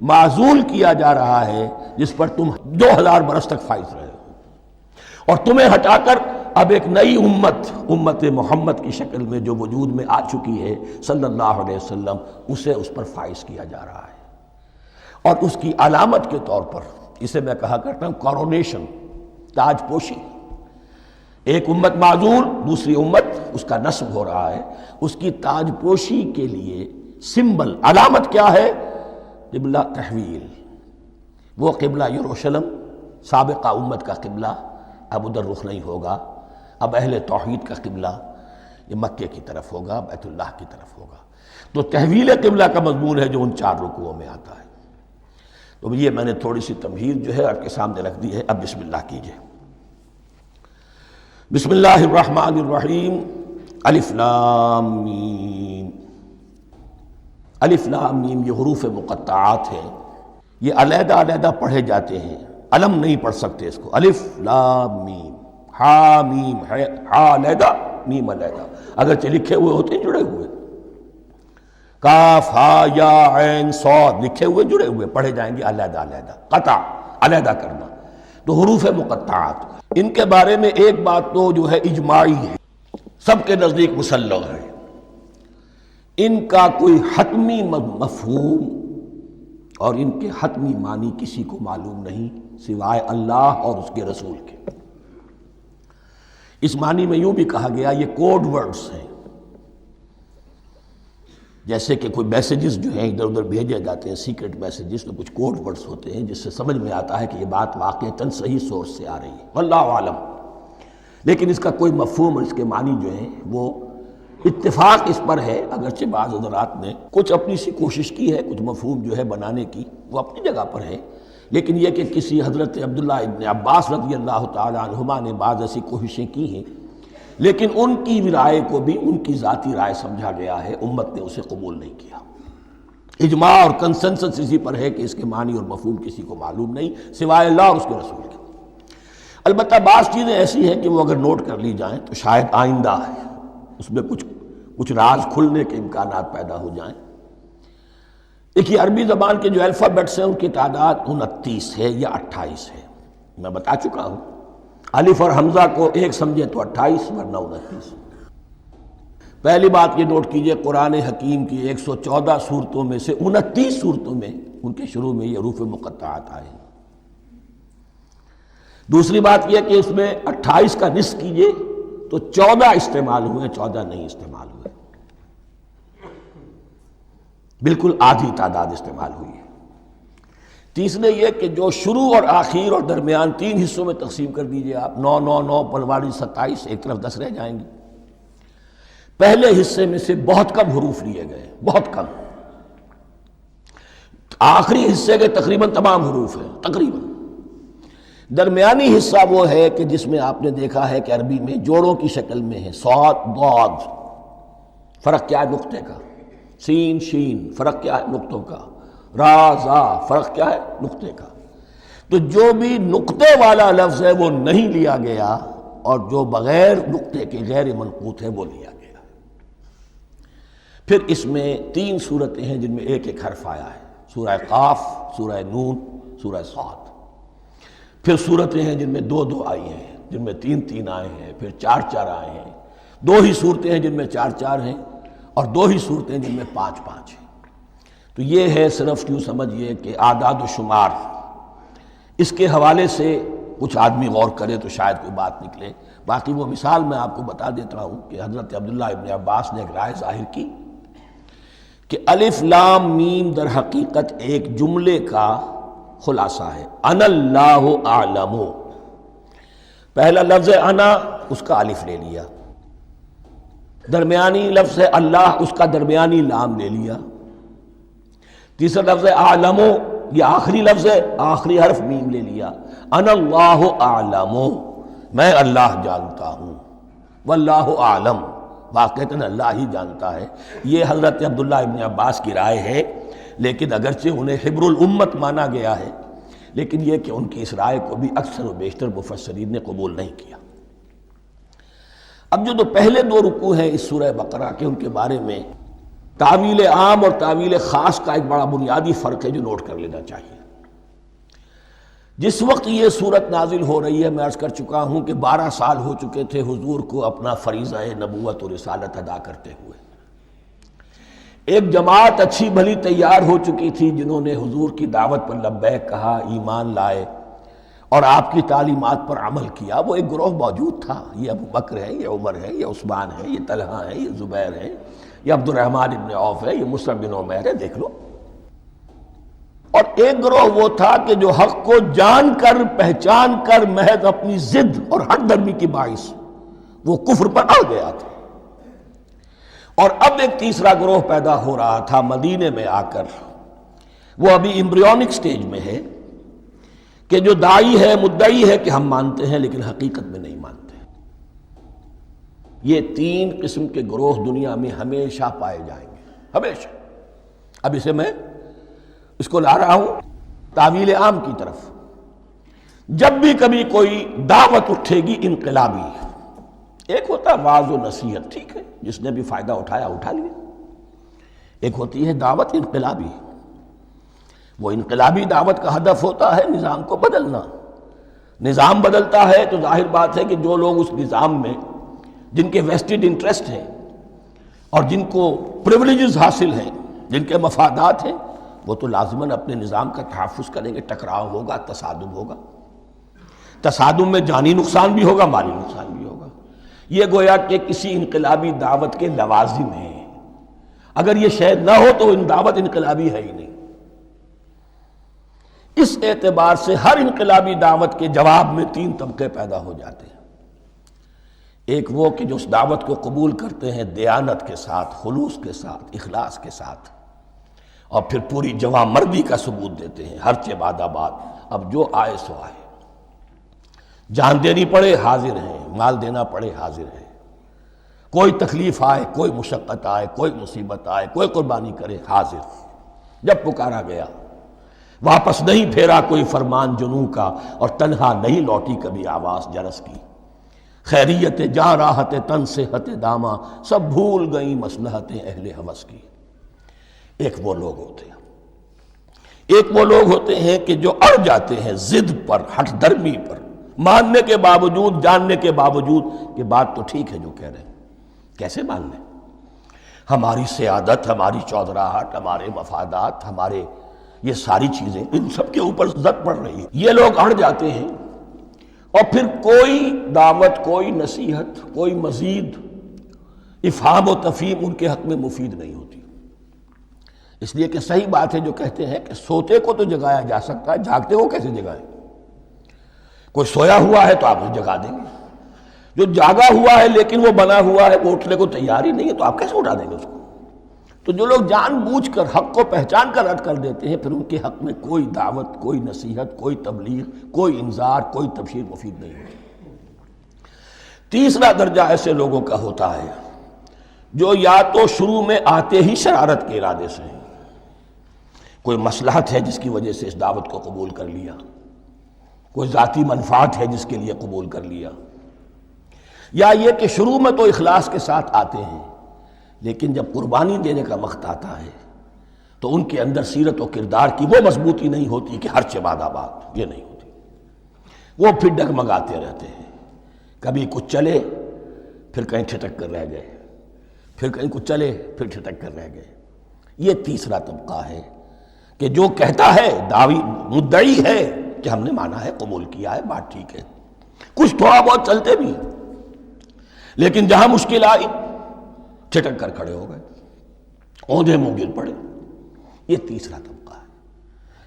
معزول کیا جا رہا ہے جس پر تم 2000 برس تک فائز رہے ہو، اور تمہیں ہٹا کر اب ایک نئی امت محمد کی شکل میں جو وجود میں آ چکی ہے صلی اللہ علیہ وسلم، اسے اس پر فائز کیا جا رہا ہے۔ اور اس کی علامت کے طور پر اسے میں کہا کرتا ہوں کورونیشن، تاج پوشی۔ ایک امت معزول، دوسری امت اس کا نسب ہو رہا ہے، اس کی تاج پوشی کے لیے سمبل، علامت کیا ہے؟ قبلہ تحویل۔ وہ قبلہ یروشلم سابقہ امت کا قبلہ اب ادھر رخ نہیں ہوگا، اب اہل توحید کا قبلہ یہ مکے کی طرف ہوگا، بیت اللہ کی طرف ہوگا۔ تو تحویل قبلہ کا مضمون ہے جو ان 4 رکوعوں میں آتا ہے۔ تو یہ میں نے تھوڑی سی تمہید جو ہے آپ کے سامنے رکھ دی ہے۔ اب بسم اللہ کیجئے۔ بسم اللہ الرحمن الرحیم۔ الف لام میم۔ الف لام میم یہ حروف مقطعات ہیں، یہ علیحدہ علیحدہ پڑھے جاتے ہیں، علم نہیں پڑھ سکتے اس کو۔ الف لام میم، ہا میم ہے، ہا علیحدہ میم علیحدہ، اگرچہ لکھے ہوئے ہوتے ہیں جڑے ہوئے، کاف ہا یا عین صاد لکھے ہوئے جڑے ہوئے، پڑھے جائیں گے علیحدہ علیحدہ، قطع علیحدہ کرنا۔ تو حروف مقطعات ان کے بارے میں ایک بات تو جو ہے اجماعی ہے، سب کے نزدیک مسلم ہے، ان کا کوئی حتمی مفہوم اور ان کے حتمی معنی کسی کو معلوم نہیں سوائے اللہ اور اس کے رسول کے۔ اس معنی میں یوں بھی کہا گیا یہ کوڈ ورڈز ہیں، جیسے کہ کوئی میسیجز جو ہیں ادھر ادھر بھیجے جاتے ہیں، سیکرٹ میسیجز، تو کچھ کوڈ ورڈز ہوتے ہیں جس سے سمجھ میں آتا ہے کہ یہ بات واقعتاً صحیح سورس سے آ رہی ہے، واللہ عالم۔ لیکن اس کا کوئی مفہوم اور اس کے معنی جو ہیں وہ اتفاق اس پر ہے، اگرچہ بعض حضرات نے کچھ اپنی سی کوشش کی ہے، کچھ مفہوم جو ہے بنانے کی، وہ اپنی جگہ پر ہے، لیکن یہ کہ کسی حضرت عبداللہ ابن عباس رضی اللہ تعالیٰ عنہما نے بعض ایسی کوششیں کی ہیں، لیکن ان کی رائے کو بھی ان کی ذاتی رائے سمجھا گیا ہے، امت نے اسے قبول نہیں کیا۔ اجماع اور کنسنسس اسی پر ہے کہ اس کے معنی اور مفہوم کسی کو معلوم نہیں سوائے اللہ اور اس کے رسول کے۔ البتہ بعض چیزیں ایسی ہیں کہ وہ اگر نوٹ کر لی جائیں تو شاید آئندہ ہے اس میں کچھ راز کھلنے کے امکانات پیدا ہو جائیں۔ دیکھیے عربی زبان کے جو الفابیٹس ہیں ان کی تعداد 29 ہے یا 28 ہے، میں بتا چکا ہوں۔ الف اور حمزہ کو ایک سمجھے تو 28 ورنہ 29۔ پہلی بات یہ نوٹ کیجئے، قرآن حکیم کی 114 صورتوں میں سے 29 صورتوں میں ان کے شروع میں یہ حروف مقطعات آئے ہیں۔ دوسری بات یہ کہ اس میں 28 کا نصف کیجئے تو 14 استعمال ہوئے، 14 نہیں استعمال ہوئے، بالکل آدھی تعداد استعمال ہوئی ہے۔ تیسرے یہ کہ جو شروع اور آخر اور درمیان 3 حصوں میں تقسیم کر دیجئے آپ، 9 9 9 پلواڑی 27، ایک طرف 10 رہ جائیں گی۔ پہلے حصے میں سے بہت کم حروف لیے گئے، بہت کم، آخری حصے کے تقریباً تمام حروف ہیں تقریباً۔ درمیانی حصہ وہ ہے کہ جس میں آپ نے دیکھا ہے کہ عربی میں جوڑوں کی شکل میں ہے، صاد ضاد، فرق کیا ہے نقطے کا، سین شین فرق کیا ہے نقطوں کا، را زا فرق کیا ہے نقطے کا۔ تو جو بھی نقطے والا لفظ ہے وہ نہیں لیا گیا، اور جو بغیر نقطے کے غیر منقوط ہے وہ لیا گیا۔ پھر اس میں 3 صورتیں ہیں جن میں ایک ایک حرف آیا ہے، سورہ قاف، سورہ نون، سورہ صاد۔ پھر صورتیں ہیں جن میں 2 2 آئی ہیں، جن میں 3 3 آئے ہیں، پھر 4 4 آئے ہیں، 2 ہی صورتیں ہیں جن میں 4 4 ہیں، اور 2 ہی صورتیں جن میں 5 5 ہیں۔ تو یہ ہے صرف یوں سمجھیے کہ اعداد و شمار۔ اس کے حوالے سے کچھ آدمی غور کرے تو شاید کوئی بات نکلے۔ باقی وہ مثال میں آپ کو بتا دیتا ہوں کہ حضرت عبداللہ ابن عباس نے ایک رائے ظاہر کی کہ الف لام میم در حقیقت ایک جملے کا خلاصہ ہے، انا اللہ اعلم۔ پہلا لفظ انا، اس کا الف لے لیا، درمیانی لفظ اللہ، اس کا درمیانی لام لے لیا، تیسرا لفظ اعلم، یہ آخری لفظ ہے، آخری حرف میم لے لیا، انا اللہ اعلم، میں اللہ جانتا ہوں، واللہ اعلم، واقعتاً اللہ ہی جانتا ہے۔ یہ حضرت عبداللہ ابن عباس کی رائے ہے، لیکن اگرچہ انہیں حبر الامت مانا گیا ہے، لیکن یہ کہ ان کی اس رائے کو بھی اکثر و بیشتر مفسرین نے قبول نہیں کیا۔ اب جو پہلے 2 رکوع ہیں اس سورہ بقرہ کے، ان کے بارے میں تعویل عام اور تعویل خاص کا ایک بڑا بنیادی فرق ہے جو نوٹ کر لینا چاہیے۔ جس وقت یہ صورت نازل ہو رہی ہے، میں عرض کر چکا ہوں کہ 12 سال ہو چکے تھے حضور کو اپنا فریضہ نبوت و رسالت ادا کرتے ہوئے۔ ایک جماعت اچھی بھلی تیار ہو چکی تھی جنہوں نے حضور کی دعوت پر لبیک کہا، ایمان لائے اور آپ کی تعلیمات پر عمل کیا۔ وہ ایک گروہ موجود تھا، یہ ابو بکر ہے، یہ عمر ہے، یہ عثمان ہے، یہ طلحہ ہے، یہ زبیر ہے، یہ عبد الرحمن ابن عوف ہے، یہ مصعب بن عمیر ہے، دیکھ لو۔ اور ایک گروہ وہ تھا کہ جو حق کو جان کر پہچان کر محض اپنی ضد اور ہٹ درمی کی باعث وہ کفر پر اڑ گیا تھا۔ اور اب ایک تیسرا گروہ پیدا ہو رہا تھا مدینے میں آ کر، وہ ابھی ایمبریونک سٹیج میں ہے، کہ جو داعی ہے، مدعی ہے کہ ہم مانتے ہیں لیکن حقیقت میں نہیں مانتے۔ یہ تین قسم کے گروہ دنیا میں ہمیشہ پائے جائیں گے، ہمیشہ۔ اب اسے میں اس کو لا رہا ہوں تعویل عام کی طرف۔ جب بھی کبھی کوئی دعوت اٹھے گی انقلابی، ایک ہوتا ہے وعظ و نصیحت، ٹھیک ہے، جس نے بھی فائدہ اٹھایا اٹھا لیا۔ ایک ہوتی ہے دعوت انقلابی، وہ انقلابی دعوت کا ہدف ہوتا ہے نظام کو بدلنا۔ نظام بدلتا ہے تو ظاہر بات ہے کہ جو لوگ اس نظام میں جن کے ویسٹڈ انٹرسٹ ہیں اور جن کو پریولیجز حاصل ہیں، جن کے مفادات ہیں، وہ تو لازماً اپنے نظام کا تحفظ کریں گے۔ ٹکراؤ ہوگا، تصادم ہوگا، تصادم میں جانی نقصان بھی ہوگا، مالی نقصان بھی ہوگا۔ یہ گویا کہ کسی انقلابی دعوت کے لوازم ہیں۔ اگر یہ شاید نہ ہو تو دعوت انقلابی ہے ہی نہیں۔ اس اعتبار سے ہر انقلابی دعوت کے جواب میں تین طبقے پیدا ہو جاتے ہیں۔ ایک وہ کہ جو اس دعوت کو قبول کرتے ہیں دیانت کے ساتھ، خلوص کے ساتھ، اخلاص کے ساتھ، اور پھر پوری جواں مردی کا ثبوت دیتے ہیں، ہر چہ بعد آباد، اب جو آئے سو آئے، جان دینی پڑے حاضر ہیں، مال دینا پڑے حاضر ہیں، کوئی تکلیف آئے، کوئی مشقت آئے، کوئی مصیبت آئے، کوئی قربانی کرے، حاضر۔ جب پکارا گیا واپس نہیں پھیرا کوئی فرمان جنوں کا، اور تنہا نہیں لوٹی کبھی آواز جرس کی۔ خیریت جاں راحت تن صحت داماں، سب بھول گئیں مصلحتیں اہل ہوس کی۔ ایک وہ لوگ ہوتے ہیں، ایک وہ لوگ ہوتے ہیں کہ جو اڑ جاتے ہیں ضد پر، ہٹ درمی پر، ماننے کے باوجود، جاننے کے باوجود کہ بات تو ٹھیک ہے جو کہہ رہے ہیں، کیسے مان لیں؟ ہماری سیادت، ہماری چودراہٹ، ہمارے مفادات، ہمارے یہ ساری چیزیں، ان سب کے اوپر زد پڑ رہی ہے۔ یہ لوگ اڑ جاتے ہیں، اور پھر کوئی دعوت، کوئی نصیحت، کوئی مزید افہام و تفہیم ان کے حق میں مفید نہیں ہوتی۔ اس لیے کہ صحیح بات ہے جو کہتے ہیں کہ سوتے کو تو جگایا جا سکتا ہے، جاگتے کو کیسے جگائیں؟ کوئی سویا ہوا ہے تو آپ اسے جگا دیں گے، جو جاگا ہوا ہے لیکن وہ بنا ہوا ہے، وہ اٹھنے کو تیار ہی نہیں ہے، تو آپ کیسے اٹھا دیں گے اس کو؟ تو جو لوگ جان بوجھ کر حق کو پہچان کر رد کر دیتے ہیں، پھر ان کے حق میں کوئی دعوت، کوئی نصیحت، کوئی تبلیغ، کوئی انذار، کوئی تبشیر مفید نہیں ہوتی۔ تیسرا درجہ ایسے لوگوں کا ہوتا ہے جو یا تو شروع میں آتے ہی شرارت کے ارادے سے ہیں، کوئی مصلحت ہے جس کی وجہ سے اس دعوت کو قبول کر لیا، کوئی ذاتی منفعت ہے جس کے لیے قبول کر لیا، یا یہ کہ شروع میں تو اخلاص کے ساتھ آتے ہیں لیکن جب قربانی دینے کا وقت آتا ہے تو ان کے اندر سیرت و کردار کی وہ مضبوطی نہیں ہوتی کہ ہر چہ بعد آباد، یہ نہیں ہوتی، وہ پھر ڈگمگاتے رہتے ہیں، کبھی کچھ چلے پھر کہیں ٹھٹک کر رہ گئے، پھر کہیں کچھ چلے پھر ٹھٹک کر رہ گئے۔ یہ تیسرا طبقہ ہے کہ جو کہتا ہے، دعوی مدعی ہے کہ ہم نے مانا ہے، قبول کیا ہے، بات ٹھیک ہے، کچھ تھوڑا بہت چلتے بھی، لیکن جہاں مشکل آئی ٹھٹک کر کھڑے ہو گئے، اوندھے منہ گر پڑے۔ یہ تیسرا طبقہ ہے۔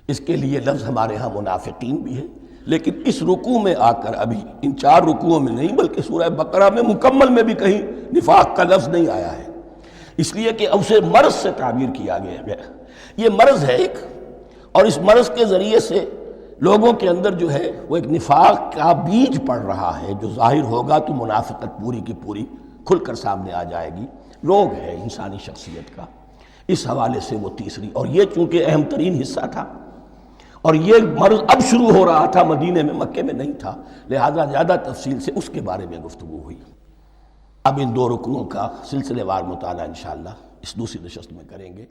اس کے لیے لفظ ہمارے ہاں منافقین بھی ہے، لیکن اس رکوع میں آ کر، ابھی ان 4 رکوعوں میں نہیں بلکہ سورہ بقرہ میں مکمل میں بھی کہیں نفاق کا لفظ نہیں آیا ہے، اس لیے کہ اسے مرض سے تعبیر کیا گیا۔ یہ مرض ہے ایک، اور اس مرض کے ذریعے سے لوگوں کے اندر جو ہے وہ ایک نفاق کا بیج پڑ رہا ہے، جو ظاہر ہوگا تو منافقت پوری کی پوری کھل کر سامنے آ جائے گی۔ روگ ہے انسانی شخصیت کا، اس حوالے سے وہ تیسری، اور یہ چونکہ اہم ترین حصہ تھا، اور یہ مرض اب شروع ہو رہا تھا مدینے میں، مکے میں نہیں تھا، لہذا زیادہ تفصیل سے اس کے بارے میں گفتگو ہوئی۔ اب ان 2 رکنوں کا سلسلے وار مطالعہ انشاءاللہ اس دوسری نشست میں کریں گے۔